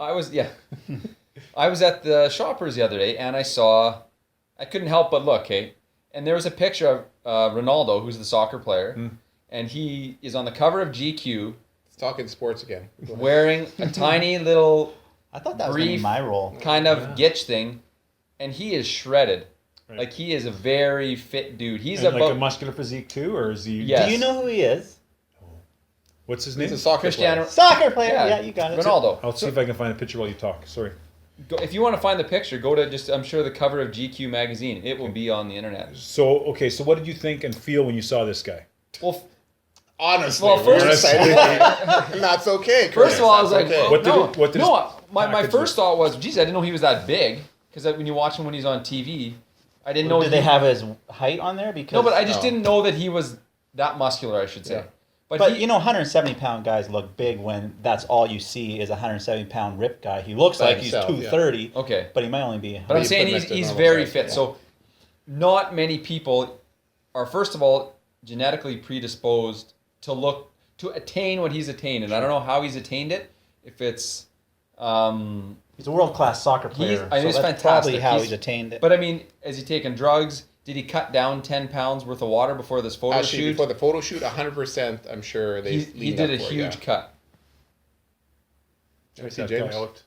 [SPEAKER 4] I was at the Shoppers the other day, and I couldn't help but look, hey, and there was a picture of Ronaldo, who's the soccer player, and he is on the cover of GQ
[SPEAKER 2] Let's talk in sports again. Go ahead.
[SPEAKER 4] wearing a tiny little
[SPEAKER 3] I thought that was gonna be
[SPEAKER 4] Brief.
[SPEAKER 3] my role.
[SPEAKER 4] kind of gitch thing, and he is shredded.
[SPEAKER 1] Right.
[SPEAKER 4] Like he is a very fit dude. He's
[SPEAKER 1] And
[SPEAKER 4] about
[SPEAKER 1] like a muscular physique too, or is he?
[SPEAKER 4] Yeah.
[SPEAKER 3] Do you know who he is?
[SPEAKER 1] What's his
[SPEAKER 2] He's
[SPEAKER 1] name?
[SPEAKER 2] a soccer
[SPEAKER 4] Cristiano.
[SPEAKER 2] player.
[SPEAKER 3] Soccer player. Yeah, you got it.
[SPEAKER 4] Ronaldo.
[SPEAKER 1] I'll see if I can find a picture while you talk. Sorry.
[SPEAKER 4] If you want to find the picture, go to just, I'm sure, the cover of GQ magazine. It will be on the internet.
[SPEAKER 1] So okay, so what did you think and feel when you saw this guy?
[SPEAKER 4] Well,
[SPEAKER 2] Honestly,
[SPEAKER 4] Well, first-
[SPEAKER 2] and that's okay.
[SPEAKER 4] first of all, I was like,
[SPEAKER 2] That's okay.
[SPEAKER 4] oh,
[SPEAKER 1] What did
[SPEAKER 4] no,
[SPEAKER 1] it- what did
[SPEAKER 4] no.
[SPEAKER 1] his
[SPEAKER 4] My
[SPEAKER 1] package
[SPEAKER 4] first
[SPEAKER 1] look-
[SPEAKER 4] thought was, geez, I didn't know he was that big. Because when you watch him when he's on TV, I didn't know.
[SPEAKER 3] Did they have his height on there? Because
[SPEAKER 4] No, but I just
[SPEAKER 2] No.
[SPEAKER 4] didn't know that he was that muscular, I should say.
[SPEAKER 2] Yeah.
[SPEAKER 3] But
[SPEAKER 4] he,
[SPEAKER 3] you know, 170-pound guys look big when that's all you see is a 170-pound ripped guy. He looks
[SPEAKER 2] By
[SPEAKER 3] like
[SPEAKER 2] himself,
[SPEAKER 3] he's 230,
[SPEAKER 4] okay.
[SPEAKER 3] but he might only be.
[SPEAKER 4] But I'm
[SPEAKER 2] you
[SPEAKER 4] saying
[SPEAKER 2] put
[SPEAKER 4] he's
[SPEAKER 2] next to
[SPEAKER 4] he's
[SPEAKER 2] normal
[SPEAKER 4] very
[SPEAKER 2] size,
[SPEAKER 4] fit.
[SPEAKER 2] yeah.
[SPEAKER 4] So not many people are, first of all, genetically predisposed to attain what he's attained, and I don't know how he's attained it. If it's,
[SPEAKER 3] He's a world-class soccer player.
[SPEAKER 4] I know he's
[SPEAKER 3] so
[SPEAKER 4] fantastic.
[SPEAKER 3] that's probably how he's attained it.
[SPEAKER 4] But I mean, has he taken drugs? Did he cut down 10 pounds worth of water before this photo
[SPEAKER 2] Actually,
[SPEAKER 4] shoot?
[SPEAKER 2] before the photo shoot, 100%, I'm sure they
[SPEAKER 4] he
[SPEAKER 2] leaned
[SPEAKER 4] did
[SPEAKER 2] up
[SPEAKER 4] a
[SPEAKER 2] for it,
[SPEAKER 4] huge cut.
[SPEAKER 2] Yeah. See
[SPEAKER 1] That
[SPEAKER 2] James?
[SPEAKER 1] guy looked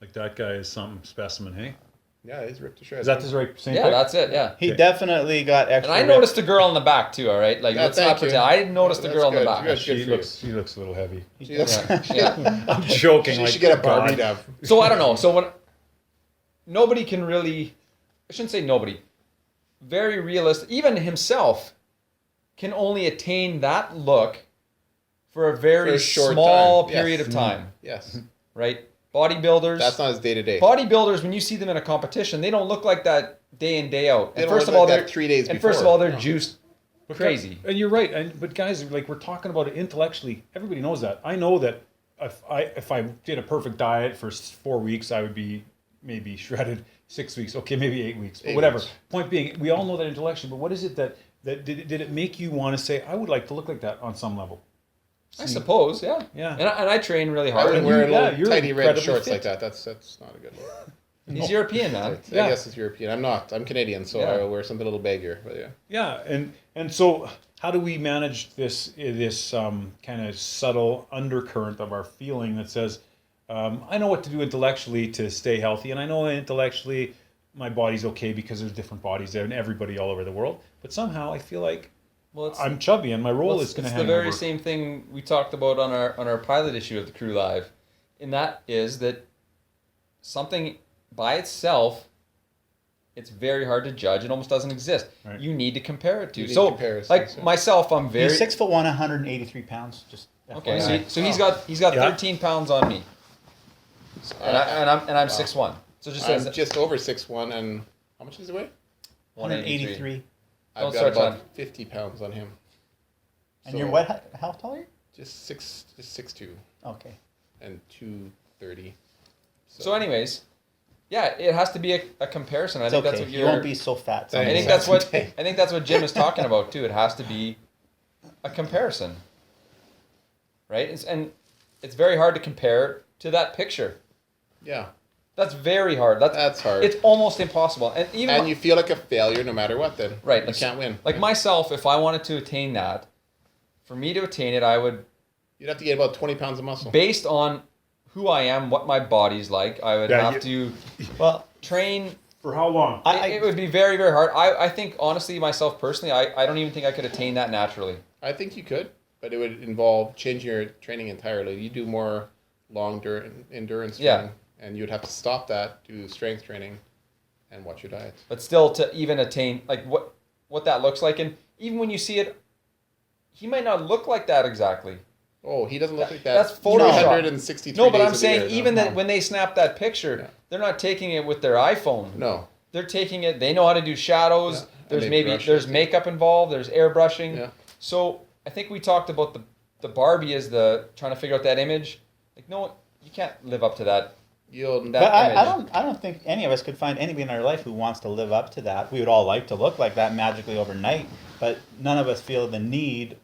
[SPEAKER 1] like that guy is some specimen, hey?
[SPEAKER 2] Yeah, he's ripped to shreds.
[SPEAKER 1] Is that the right same?
[SPEAKER 4] Yeah,
[SPEAKER 1] pic?
[SPEAKER 4] that's it. Yeah.
[SPEAKER 3] he definitely got
[SPEAKER 4] And
[SPEAKER 3] extra.
[SPEAKER 4] I noticed the girl in the back too. All right, like
[SPEAKER 2] Yeah,
[SPEAKER 4] let's not
[SPEAKER 2] thank you.
[SPEAKER 4] pretend. I noticed the
[SPEAKER 2] That's
[SPEAKER 4] girl in the
[SPEAKER 2] good,
[SPEAKER 4] back.
[SPEAKER 2] good.
[SPEAKER 1] She
[SPEAKER 2] for
[SPEAKER 1] looks a little heavy.
[SPEAKER 4] Yeah, yeah.
[SPEAKER 1] I'm joking.
[SPEAKER 2] She
[SPEAKER 1] like,
[SPEAKER 2] should get a Barbie
[SPEAKER 1] God.
[SPEAKER 2] dove.
[SPEAKER 4] So I don't know. So when nobody can really, I shouldn't say nobody, very realistic. Even himself can only attain that look for a very
[SPEAKER 2] For a short
[SPEAKER 4] small
[SPEAKER 2] time, yes.
[SPEAKER 4] period of time,
[SPEAKER 2] Yes.
[SPEAKER 4] right? Bodybuilders.
[SPEAKER 2] That's not his day to day.
[SPEAKER 4] Bodybuilders, when you see them in a competition, they don't look like that day in day out.
[SPEAKER 2] They
[SPEAKER 4] And
[SPEAKER 2] don't
[SPEAKER 4] first of
[SPEAKER 2] look
[SPEAKER 4] all,
[SPEAKER 2] like
[SPEAKER 4] they're
[SPEAKER 2] that 3 days
[SPEAKER 4] And
[SPEAKER 2] before.
[SPEAKER 4] first of all, they're
[SPEAKER 2] No.
[SPEAKER 4] juiced
[SPEAKER 1] But
[SPEAKER 4] crazy.
[SPEAKER 1] And you're right. But guys, like we're talking about it intellectually. Everybody knows that. I know that if I did a perfect diet for 4 weeks, I would be maybe shredded 6 weeks. Okay, maybe 8 weeks, but
[SPEAKER 2] 8
[SPEAKER 1] whatever.
[SPEAKER 2] weeks.
[SPEAKER 1] Point being, we all know that intellectually. But what is it that did it make you want to say, I would like to look like that on some level?
[SPEAKER 4] I suppose, yeah.
[SPEAKER 1] Yeah.
[SPEAKER 4] And I train really
[SPEAKER 2] I
[SPEAKER 4] hard.
[SPEAKER 2] wouldn't
[SPEAKER 1] And
[SPEAKER 2] wear
[SPEAKER 1] you-
[SPEAKER 2] little
[SPEAKER 1] you're
[SPEAKER 2] tiny red
[SPEAKER 1] incredibly
[SPEAKER 2] shorts
[SPEAKER 1] fit.
[SPEAKER 2] like that. That's not a good look.
[SPEAKER 4] He's European, man.
[SPEAKER 1] Yeah.
[SPEAKER 2] I guess it's European. I'm not. I'm Canadian, so
[SPEAKER 4] Yeah.
[SPEAKER 2] I will wear something a little baggier. But yeah.
[SPEAKER 1] Yeah, and so how do we manage this kind of subtle undercurrent of our feeling that says, I know what to do intellectually to stay healthy, and I know intellectually my body's okay because there's different bodies there and everybody all over the world, but somehow I feel like
[SPEAKER 4] Well, it's,
[SPEAKER 1] I'm chubby and my role is going to
[SPEAKER 4] it's
[SPEAKER 1] hang
[SPEAKER 4] the very
[SPEAKER 1] over.
[SPEAKER 4] same thing we talked about on our pilot issue of the Crew Live, and that is that something by itself, it's very hard to judge. It almost doesn't exist.
[SPEAKER 1] Right.
[SPEAKER 4] You need to compare it to.
[SPEAKER 2] You need
[SPEAKER 4] So,
[SPEAKER 2] comparisons,
[SPEAKER 4] like
[SPEAKER 2] yeah.
[SPEAKER 4] myself, I'm very
[SPEAKER 3] He's 6'1", 183 pounds. Just
[SPEAKER 4] okay.
[SPEAKER 3] FYI.
[SPEAKER 4] So he's got
[SPEAKER 1] Yeah.
[SPEAKER 4] 13 pounds on me, and I'm 6'1". So just
[SPEAKER 2] I'm
[SPEAKER 4] says
[SPEAKER 2] just over 6'1", and how much does he weigh?
[SPEAKER 3] 183.
[SPEAKER 2] I've
[SPEAKER 4] Don't
[SPEAKER 2] got
[SPEAKER 4] start
[SPEAKER 2] about
[SPEAKER 4] talking.
[SPEAKER 2] 50 pounds on him.
[SPEAKER 3] And
[SPEAKER 2] So,
[SPEAKER 3] you're what? How tall are you?
[SPEAKER 2] Just 6'2",
[SPEAKER 3] Okay.
[SPEAKER 2] and 230.
[SPEAKER 4] So, anyways, yeah, it has to be a comparison. I
[SPEAKER 3] It's
[SPEAKER 4] think
[SPEAKER 3] okay.
[SPEAKER 4] that's what
[SPEAKER 3] You
[SPEAKER 4] you're.
[SPEAKER 3] won't be so fat.
[SPEAKER 2] Thanks.
[SPEAKER 4] I think that's what Jim is talking about too. It has to be a comparison, right? And it's very hard to compare to that picture.
[SPEAKER 2] Yeah,
[SPEAKER 4] That's very hard.
[SPEAKER 2] that's hard.
[SPEAKER 4] It's almost impossible. And even
[SPEAKER 2] And you feel like a failure no matter what. Then
[SPEAKER 4] right,
[SPEAKER 2] you
[SPEAKER 4] like-
[SPEAKER 2] can't win.
[SPEAKER 4] Like myself, if I wanted to attain that, for me to attain it, I would,
[SPEAKER 2] You'd have to get about 20 pounds of muscle.
[SPEAKER 4] based on who I am, what my body's like, I would
[SPEAKER 1] Yeah,
[SPEAKER 4] have to
[SPEAKER 3] Well,
[SPEAKER 4] train.
[SPEAKER 1] For how long?
[SPEAKER 4] It would be very, very hard. I think, honestly, myself personally, I don't even think I could attain that naturally.
[SPEAKER 2] I think you could, but it would involve changing your training entirely. You do more endurance
[SPEAKER 4] Yeah.
[SPEAKER 2] training, and you'd have to stop that, do strength training, and watch your diet.
[SPEAKER 4] But still, to even attain like what that looks like, and even when you see it, he might not look like that exactly.
[SPEAKER 2] Oh, he doesn't look like that.
[SPEAKER 4] That's Photoshop.
[SPEAKER 2] 363
[SPEAKER 4] No, but
[SPEAKER 2] days
[SPEAKER 4] I'm
[SPEAKER 2] of the
[SPEAKER 4] saying
[SPEAKER 2] year, no.
[SPEAKER 4] even that when they snap that picture,
[SPEAKER 2] Yeah.
[SPEAKER 4] they're not taking it with their iPhone.
[SPEAKER 2] No.
[SPEAKER 4] They're taking it. They know how to do shadows.
[SPEAKER 2] Yeah.
[SPEAKER 4] There's
[SPEAKER 2] And they
[SPEAKER 4] maybe
[SPEAKER 2] brush
[SPEAKER 4] there's
[SPEAKER 2] it.
[SPEAKER 4] makeup involved. There's airbrushing.
[SPEAKER 2] Yeah.
[SPEAKER 4] So I think we talked about the Barbie as the trying to figure out that image. Like no, you can't live up to that.
[SPEAKER 2] You'll
[SPEAKER 4] That
[SPEAKER 3] but I
[SPEAKER 4] image.
[SPEAKER 3] don't think any of us could find anybody in our life who wants to live up to that. We would all like to look like that magically overnight, but none of us feel the need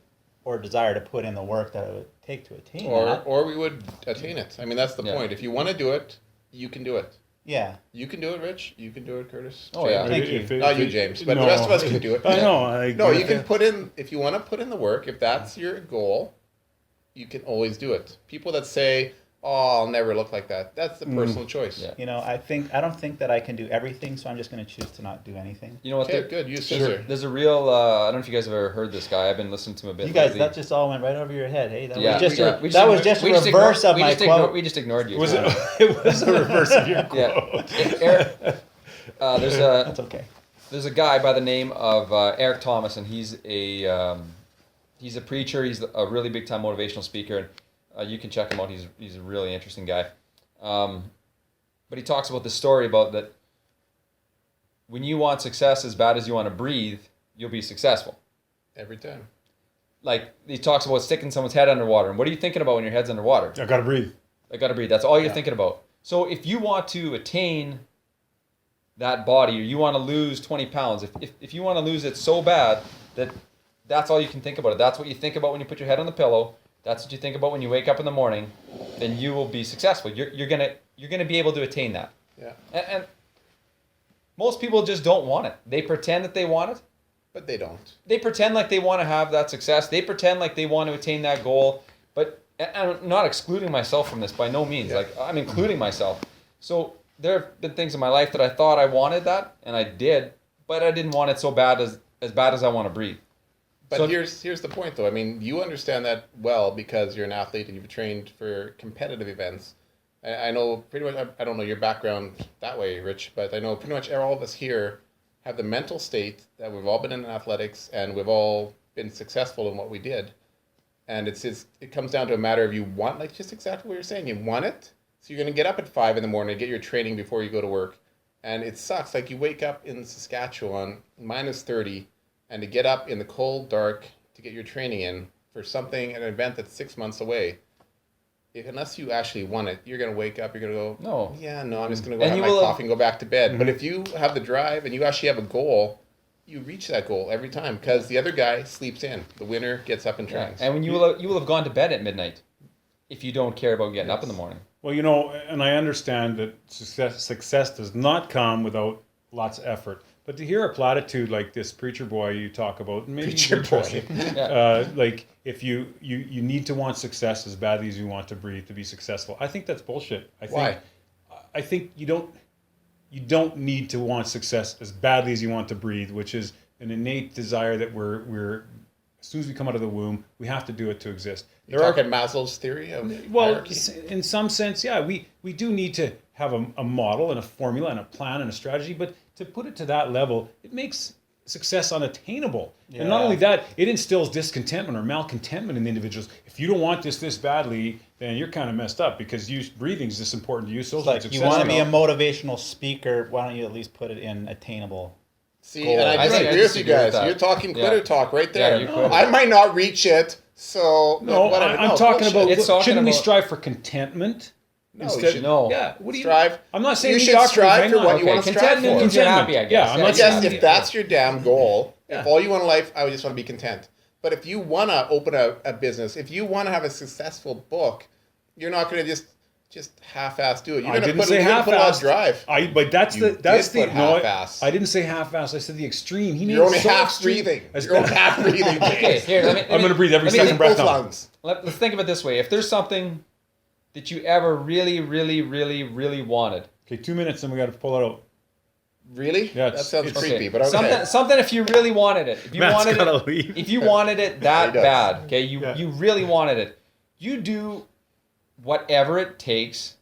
[SPEAKER 3] or desire to put in the work that it would take to attain that.
[SPEAKER 2] or we would attain it. I mean, that's the
[SPEAKER 4] Yeah.
[SPEAKER 2] point. If you want to do it, you can do it.
[SPEAKER 3] Yeah.
[SPEAKER 2] You can do it, Rich. You can do it, Curtis.
[SPEAKER 4] Oh, yeah.
[SPEAKER 3] Thank you.
[SPEAKER 2] Not you, James, but the rest of us can do it.
[SPEAKER 1] I know.
[SPEAKER 2] No, you can put in, if you want to put in the work, if that's your goal, you can always do it. People that say, oh, I'll never look like that. That's the personal choice.
[SPEAKER 4] Yeah.
[SPEAKER 3] You know, I don't think that I can do everything, so I'm just going to choose to not do anything.
[SPEAKER 4] You know what?
[SPEAKER 2] Okay, good. Use
[SPEAKER 4] There's
[SPEAKER 2] scissor.
[SPEAKER 4] there's a real. I don't know if you guys have ever heard this guy. I've been listening to him a bit.
[SPEAKER 3] You guys,
[SPEAKER 4] lately.
[SPEAKER 3] that just all went right over your head. Hey, that
[SPEAKER 4] Yeah,
[SPEAKER 3] was just
[SPEAKER 4] we
[SPEAKER 3] a,
[SPEAKER 4] just
[SPEAKER 3] that was
[SPEAKER 4] ignored-
[SPEAKER 3] just a
[SPEAKER 4] we just
[SPEAKER 3] reverse
[SPEAKER 4] ignored-
[SPEAKER 3] of
[SPEAKER 4] we
[SPEAKER 3] my
[SPEAKER 4] just ignored-
[SPEAKER 3] quote.
[SPEAKER 4] We just ignored you.
[SPEAKER 1] Was it? It was a reverse of your quote.
[SPEAKER 4] Yeah. Eric,
[SPEAKER 3] That's okay.
[SPEAKER 4] there's a guy by the name of Eric Thomas, and he's a preacher. He's a really big time motivational speaker, and you can check him out. He's a really interesting guy. But he talks about this story about that when you want success as bad as you want to breathe, you'll be successful.
[SPEAKER 2] Every time.
[SPEAKER 4] Like he talks about sticking someone's head underwater, and what are you thinking about when your head's underwater?
[SPEAKER 1] I gotta breathe.
[SPEAKER 4] I gotta breathe. That's all you're thinking about. So if you want to attain that body, or you want to lose 20 pounds, if you want to lose it so bad that that's all you can think about, that's what you think about when you put your head on the pillow, that's what you think about when you wake up in the morning, then you will be successful. You're gonna be able to attain that.
[SPEAKER 2] Yeah.
[SPEAKER 4] And most people just don't want it. They pretend that they want it.
[SPEAKER 2] But they don't.
[SPEAKER 4] They pretend like they want to have that success. They pretend like they want to attain that goal. But and I'm not excluding myself from this by no means.
[SPEAKER 2] Yeah.
[SPEAKER 4] Like I'm including myself. So there have been things in my life that I thought I wanted that, and I did, but I didn't want it so bad as bad as I want to breathe.
[SPEAKER 2] But
[SPEAKER 4] So-
[SPEAKER 2] here's the point, though. I mean, you understand that well because you're an athlete and you've trained for competitive events. I know pretty much, I don't know your background that way, Rich, but I know pretty much all of us here have the mental state that we've all been in athletics and we've all been successful in what we did. And it comes down to a matter of you want, like just exactly what you're saying. You want it, so you're going to get up at 5 in the morning, get your training before you go to work. And it sucks. Like you wake up in Saskatchewan, -30, and to get up in the cold, dark to get your training in for something, an event that's 6 months away. Unless you actually want it, you're going to wake up, you're going to go,
[SPEAKER 4] No.
[SPEAKER 2] yeah, no, I'm just going to go
[SPEAKER 4] And
[SPEAKER 2] have
[SPEAKER 4] you
[SPEAKER 2] my
[SPEAKER 4] will-
[SPEAKER 2] coffee and go back to bed. But if you have the drive and you actually have a goal, you reach that goal every time because the other guy sleeps in. The winner gets up and
[SPEAKER 4] Yeah.
[SPEAKER 2] trains.
[SPEAKER 4] And when you will have gone to bed at midnight if you don't care about getting up in the morning.
[SPEAKER 1] Well, you know, and I understand that success does not come without lots of effort. But to hear a platitude like this preacher boy you talk about, maybe
[SPEAKER 2] Preacher
[SPEAKER 1] interesting.
[SPEAKER 4] Yeah.
[SPEAKER 1] Like if you need to want success as badly as you want to breathe to be successful. I think that's bullshit.
[SPEAKER 2] Why?
[SPEAKER 1] I think you don't need to want success as badly as you want to breathe, which is an innate desire that we're as soon as we come out of the womb, we have to do it to exist.
[SPEAKER 2] You're talking Maslow's theory of
[SPEAKER 1] Well,
[SPEAKER 2] hierarchy?
[SPEAKER 1] in some sense, yeah, we do need to have a model and a formula and a plan and a strategy, but to put it to that level, it makes success unattainable. And not
[SPEAKER 3] Yeah.
[SPEAKER 1] only that, it instills discontentment or malcontentment in individuals. If you don't want this badly, then you're kind of messed up because breathing is this important to you. So
[SPEAKER 3] It's like you want to be a motivational speaker, why don't you at least put it in attainable?
[SPEAKER 2] See,
[SPEAKER 3] goal.
[SPEAKER 2] and I
[SPEAKER 4] I
[SPEAKER 2] disagree with you
[SPEAKER 4] disagree with
[SPEAKER 2] guys.
[SPEAKER 4] that.
[SPEAKER 2] You're talking
[SPEAKER 4] Yeah.
[SPEAKER 2] quitter talk right
[SPEAKER 4] Yeah,
[SPEAKER 2] there.
[SPEAKER 4] you quitter.
[SPEAKER 2] I might not reach it, so
[SPEAKER 1] No,
[SPEAKER 2] whatever.
[SPEAKER 1] I'm talking
[SPEAKER 2] bullshit.
[SPEAKER 1] about,
[SPEAKER 4] It's talking
[SPEAKER 1] shouldn't we
[SPEAKER 4] about-
[SPEAKER 1] strive for contentment?
[SPEAKER 2] No, you should
[SPEAKER 4] No.
[SPEAKER 1] Yeah, what do you
[SPEAKER 2] strive.
[SPEAKER 1] I'm not saying
[SPEAKER 2] You should
[SPEAKER 1] mediocrity,
[SPEAKER 2] strive
[SPEAKER 1] hang
[SPEAKER 2] for
[SPEAKER 1] on.
[SPEAKER 2] what you
[SPEAKER 4] Okay,
[SPEAKER 2] want to strive
[SPEAKER 4] contentment
[SPEAKER 2] for.
[SPEAKER 4] means you're happy, I guess.
[SPEAKER 1] Yeah, I'm not
[SPEAKER 2] Yes,
[SPEAKER 1] saying
[SPEAKER 2] if that's your damn goal,
[SPEAKER 4] Yeah.
[SPEAKER 2] if all you want in life, I would just want to be content. But if you want to open a business, if you want to have a successful book, you're not going to just half-ass do it. You're
[SPEAKER 1] I
[SPEAKER 2] going to
[SPEAKER 1] didn't
[SPEAKER 2] put,
[SPEAKER 1] say
[SPEAKER 2] you're gonna put a lot of
[SPEAKER 1] half-assed.
[SPEAKER 2] drive.
[SPEAKER 1] But that's
[SPEAKER 2] You
[SPEAKER 1] the
[SPEAKER 2] did put
[SPEAKER 1] no.
[SPEAKER 2] half-assed.
[SPEAKER 1] I didn't say half-assed. I said the extreme. He
[SPEAKER 2] You're
[SPEAKER 1] made
[SPEAKER 2] only
[SPEAKER 1] it so
[SPEAKER 2] half
[SPEAKER 1] extreme.
[SPEAKER 2] breathing.
[SPEAKER 1] As
[SPEAKER 2] You're only
[SPEAKER 1] bad-
[SPEAKER 2] half breathing.
[SPEAKER 4] Okay, here,
[SPEAKER 1] I'm going to breathe every
[SPEAKER 4] let me
[SPEAKER 1] second
[SPEAKER 4] think
[SPEAKER 1] breath
[SPEAKER 2] Both
[SPEAKER 1] out.
[SPEAKER 2] lungs.
[SPEAKER 4] Let's think of it this way. If there's something that you ever really, really, really, really wanted.
[SPEAKER 1] Okay, 2 minutes and we got to pull it out.
[SPEAKER 2] Really?
[SPEAKER 1] Yeah,
[SPEAKER 2] That sounds
[SPEAKER 1] it's-
[SPEAKER 2] creepy, but okay.
[SPEAKER 4] Something if you really wanted it. If you
[SPEAKER 1] Matt's
[SPEAKER 4] wanted
[SPEAKER 1] gotta
[SPEAKER 4] it,
[SPEAKER 1] leave.
[SPEAKER 4] if you wanted it that
[SPEAKER 2] He does.
[SPEAKER 4] bad, okay, you
[SPEAKER 1] Yeah.
[SPEAKER 4] you really wanted it. You do whatever it takes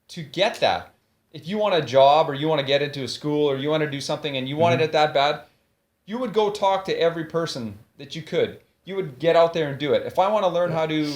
[SPEAKER 4] to get that. If you want a job or you want to get into a school or you want to do something and you wanted it that bad, you would go talk to every person that you could. You would get out there and do it. If I want to learn how to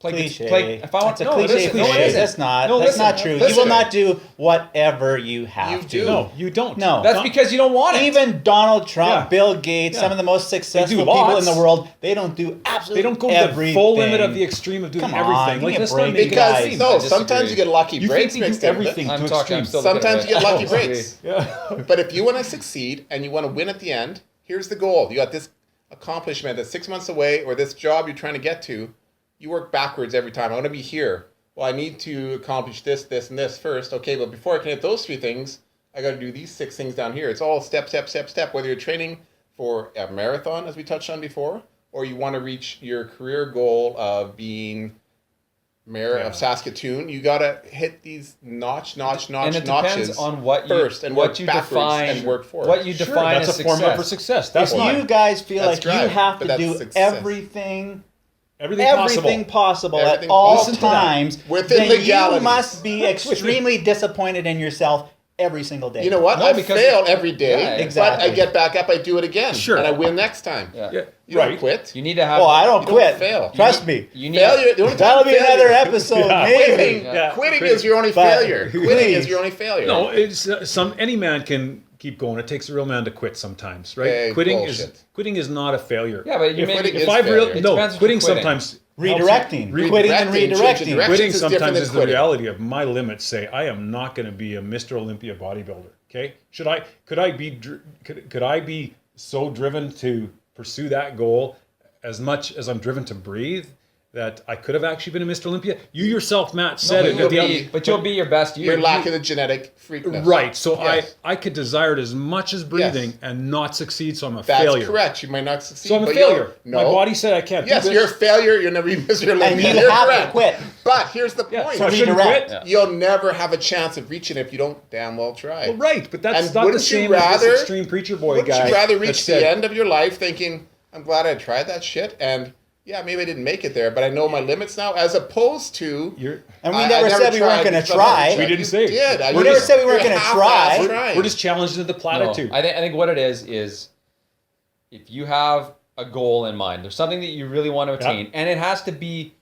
[SPEAKER 3] Cliche.
[SPEAKER 4] if I want
[SPEAKER 3] That's a
[SPEAKER 4] no, it
[SPEAKER 3] cliche.
[SPEAKER 4] isn't. No, it
[SPEAKER 3] cliche.
[SPEAKER 4] isn't.
[SPEAKER 3] That's not.
[SPEAKER 4] No,
[SPEAKER 3] that's
[SPEAKER 4] listen,
[SPEAKER 3] not true. You
[SPEAKER 4] listen.
[SPEAKER 3] will not do whatever you have
[SPEAKER 2] You
[SPEAKER 3] to.
[SPEAKER 2] do.
[SPEAKER 1] No, you don't.
[SPEAKER 3] No.
[SPEAKER 4] That's
[SPEAKER 1] Don't-
[SPEAKER 4] because you don't want it.
[SPEAKER 3] Even Donald Trump,
[SPEAKER 1] Yeah.
[SPEAKER 3] Bill Gates,
[SPEAKER 1] Yeah.
[SPEAKER 3] some of the most successful
[SPEAKER 1] do
[SPEAKER 3] people
[SPEAKER 1] lots.
[SPEAKER 3] in the world, they don't do absolutely
[SPEAKER 1] They don't go to
[SPEAKER 3] everything.
[SPEAKER 1] the full limit of the extreme of doing
[SPEAKER 3] Come on,
[SPEAKER 1] everything.
[SPEAKER 3] give
[SPEAKER 1] Like
[SPEAKER 3] me a
[SPEAKER 1] let's
[SPEAKER 3] break.
[SPEAKER 1] not make it
[SPEAKER 2] Because
[SPEAKER 3] Guys,
[SPEAKER 2] no,
[SPEAKER 4] I disagree.
[SPEAKER 2] sometimes you get lucky
[SPEAKER 1] You
[SPEAKER 2] breaks
[SPEAKER 1] think you
[SPEAKER 2] mixed
[SPEAKER 1] do
[SPEAKER 2] in with it.
[SPEAKER 1] everything
[SPEAKER 4] I'm
[SPEAKER 1] to
[SPEAKER 4] talking. I'm
[SPEAKER 1] extremes.
[SPEAKER 4] still
[SPEAKER 2] Sometimes you get lucky
[SPEAKER 4] disagree.
[SPEAKER 2] breaks.
[SPEAKER 1] Yeah.
[SPEAKER 2] But if you want to succeed and you want to win at the end, here's the goal. You got this accomplishment that's 6 months away or this job you're trying to get to. You work backwards every time. I want to be here. Well, I need to accomplish this, this, and this first. Okay, but before I can hit those 3 things, I got to do these 6 things down here. It's all step, step, step, step. Whether you're training for a marathon, as we touched on before, or you want to reach your career goal of being mayor of Saskatoon, you gotta hit these notches
[SPEAKER 4] And it depends on what you
[SPEAKER 2] first and
[SPEAKER 4] what
[SPEAKER 2] work
[SPEAKER 4] you
[SPEAKER 2] backwards
[SPEAKER 4] define
[SPEAKER 2] and work forward.
[SPEAKER 4] what you
[SPEAKER 1] Sure,
[SPEAKER 4] define
[SPEAKER 1] that's
[SPEAKER 4] as
[SPEAKER 1] a formula for
[SPEAKER 4] success.
[SPEAKER 1] success. That's
[SPEAKER 3] If
[SPEAKER 1] not
[SPEAKER 3] you guys feel
[SPEAKER 2] That's
[SPEAKER 3] like you
[SPEAKER 2] drive,
[SPEAKER 3] have
[SPEAKER 2] but
[SPEAKER 3] to
[SPEAKER 2] that's
[SPEAKER 3] do
[SPEAKER 2] success.
[SPEAKER 3] everything
[SPEAKER 1] everything
[SPEAKER 3] possible
[SPEAKER 2] Everything
[SPEAKER 3] at all
[SPEAKER 2] possible.
[SPEAKER 1] Listen to that.
[SPEAKER 3] times,
[SPEAKER 2] Within
[SPEAKER 3] then
[SPEAKER 2] legalities.
[SPEAKER 3] you must be extremely disappointed in yourself every single day.
[SPEAKER 2] You know what?
[SPEAKER 4] No,
[SPEAKER 2] I
[SPEAKER 4] because
[SPEAKER 2] fail every day,
[SPEAKER 4] Yeah,
[SPEAKER 3] exactly.
[SPEAKER 2] but I get back up, I do it again,
[SPEAKER 1] Sure.
[SPEAKER 2] and I win next time.
[SPEAKER 4] Yeah.
[SPEAKER 1] Yeah,
[SPEAKER 2] You
[SPEAKER 1] right.
[SPEAKER 2] don't quit.
[SPEAKER 4] You need to have.
[SPEAKER 3] Oh, I don't
[SPEAKER 2] You don't
[SPEAKER 3] quit.
[SPEAKER 2] fail.
[SPEAKER 3] Trust me.
[SPEAKER 4] You need
[SPEAKER 2] Failure. The only time
[SPEAKER 3] That'll be
[SPEAKER 2] failure-
[SPEAKER 3] another episode,
[SPEAKER 1] Yeah.
[SPEAKER 3] maybe.
[SPEAKER 2] Quitting,
[SPEAKER 1] Yeah.
[SPEAKER 2] quitting is your only
[SPEAKER 3] But
[SPEAKER 2] failure. Quitting
[SPEAKER 3] please.
[SPEAKER 2] is your only failure.
[SPEAKER 1] No, it's any man can keep going. It takes a real man to quit sometimes, right?
[SPEAKER 2] Hey,
[SPEAKER 1] quitting
[SPEAKER 2] bullshit.
[SPEAKER 1] is not a failure.
[SPEAKER 4] Yeah, but you may
[SPEAKER 2] quitting
[SPEAKER 4] be.
[SPEAKER 2] is
[SPEAKER 1] If I've
[SPEAKER 2] failure.
[SPEAKER 1] real
[SPEAKER 2] It
[SPEAKER 1] no
[SPEAKER 4] depends what
[SPEAKER 1] quitting
[SPEAKER 4] you're quitting.
[SPEAKER 1] sometimes
[SPEAKER 3] Redirecting.
[SPEAKER 2] Redirecting,
[SPEAKER 3] Quitting and
[SPEAKER 2] changing
[SPEAKER 3] redirecting.
[SPEAKER 2] direction.
[SPEAKER 1] quitting
[SPEAKER 2] is different
[SPEAKER 1] sometimes
[SPEAKER 2] than
[SPEAKER 1] is the
[SPEAKER 2] quitting.
[SPEAKER 1] reality of my limits. Say I am not going to be a Mr. Olympia bodybuilder. Okay, could I be so driven to pursue that goal as much as I'm driven to breathe that I could have actually been a Mr. Olympia? You yourself, Matt, said it.
[SPEAKER 4] But you'll be your best.
[SPEAKER 2] You're lacking the genetic freakness.
[SPEAKER 1] Right, so
[SPEAKER 2] Yes.
[SPEAKER 1] I could desire it as much as breathing and not succeed, so I'm a
[SPEAKER 2] That's
[SPEAKER 1] failure.
[SPEAKER 2] correct. You might not succeed.
[SPEAKER 1] So I'm a
[SPEAKER 2] but
[SPEAKER 1] failure.
[SPEAKER 2] No.
[SPEAKER 1] My body said I can't
[SPEAKER 2] Yes,
[SPEAKER 1] do
[SPEAKER 2] you're a
[SPEAKER 1] this.
[SPEAKER 2] failure. You'll never be Mr. Olympia.
[SPEAKER 3] And you
[SPEAKER 2] You're
[SPEAKER 3] have to
[SPEAKER 2] correct.
[SPEAKER 3] quit.
[SPEAKER 2] But here's the
[SPEAKER 1] Yeah,
[SPEAKER 2] point.
[SPEAKER 1] so I shouldn't
[SPEAKER 3] Redirect.
[SPEAKER 1] quit.
[SPEAKER 2] You'll never have a chance of reaching it if you don't damn well try.
[SPEAKER 1] Well, right, but that's
[SPEAKER 2] And
[SPEAKER 1] not the
[SPEAKER 2] wouldn't you
[SPEAKER 1] same as
[SPEAKER 2] rather-
[SPEAKER 1] this extreme preacher boy
[SPEAKER 2] Wouldn't
[SPEAKER 1] guy.
[SPEAKER 2] you rather
[SPEAKER 1] that
[SPEAKER 2] reach
[SPEAKER 1] said,
[SPEAKER 2] the end of your life thinking, I'm glad I tried that shit, and yeah, maybe I didn't make it there, but I know my limits now, as opposed to...
[SPEAKER 3] And we
[SPEAKER 2] I
[SPEAKER 3] never said we weren't
[SPEAKER 2] tried
[SPEAKER 3] going to
[SPEAKER 2] because I
[SPEAKER 3] try.
[SPEAKER 2] never
[SPEAKER 1] We
[SPEAKER 2] tried.
[SPEAKER 1] didn't
[SPEAKER 2] You
[SPEAKER 1] say.
[SPEAKER 2] did.
[SPEAKER 3] We never said we weren't
[SPEAKER 2] You're
[SPEAKER 3] gonna
[SPEAKER 2] half-ass
[SPEAKER 3] try.
[SPEAKER 2] trying.
[SPEAKER 1] We're just challenged into the
[SPEAKER 4] No,
[SPEAKER 1] platitude.
[SPEAKER 4] I think what it is if you have a goal in mind, there's something that you really want to attain, and it has to be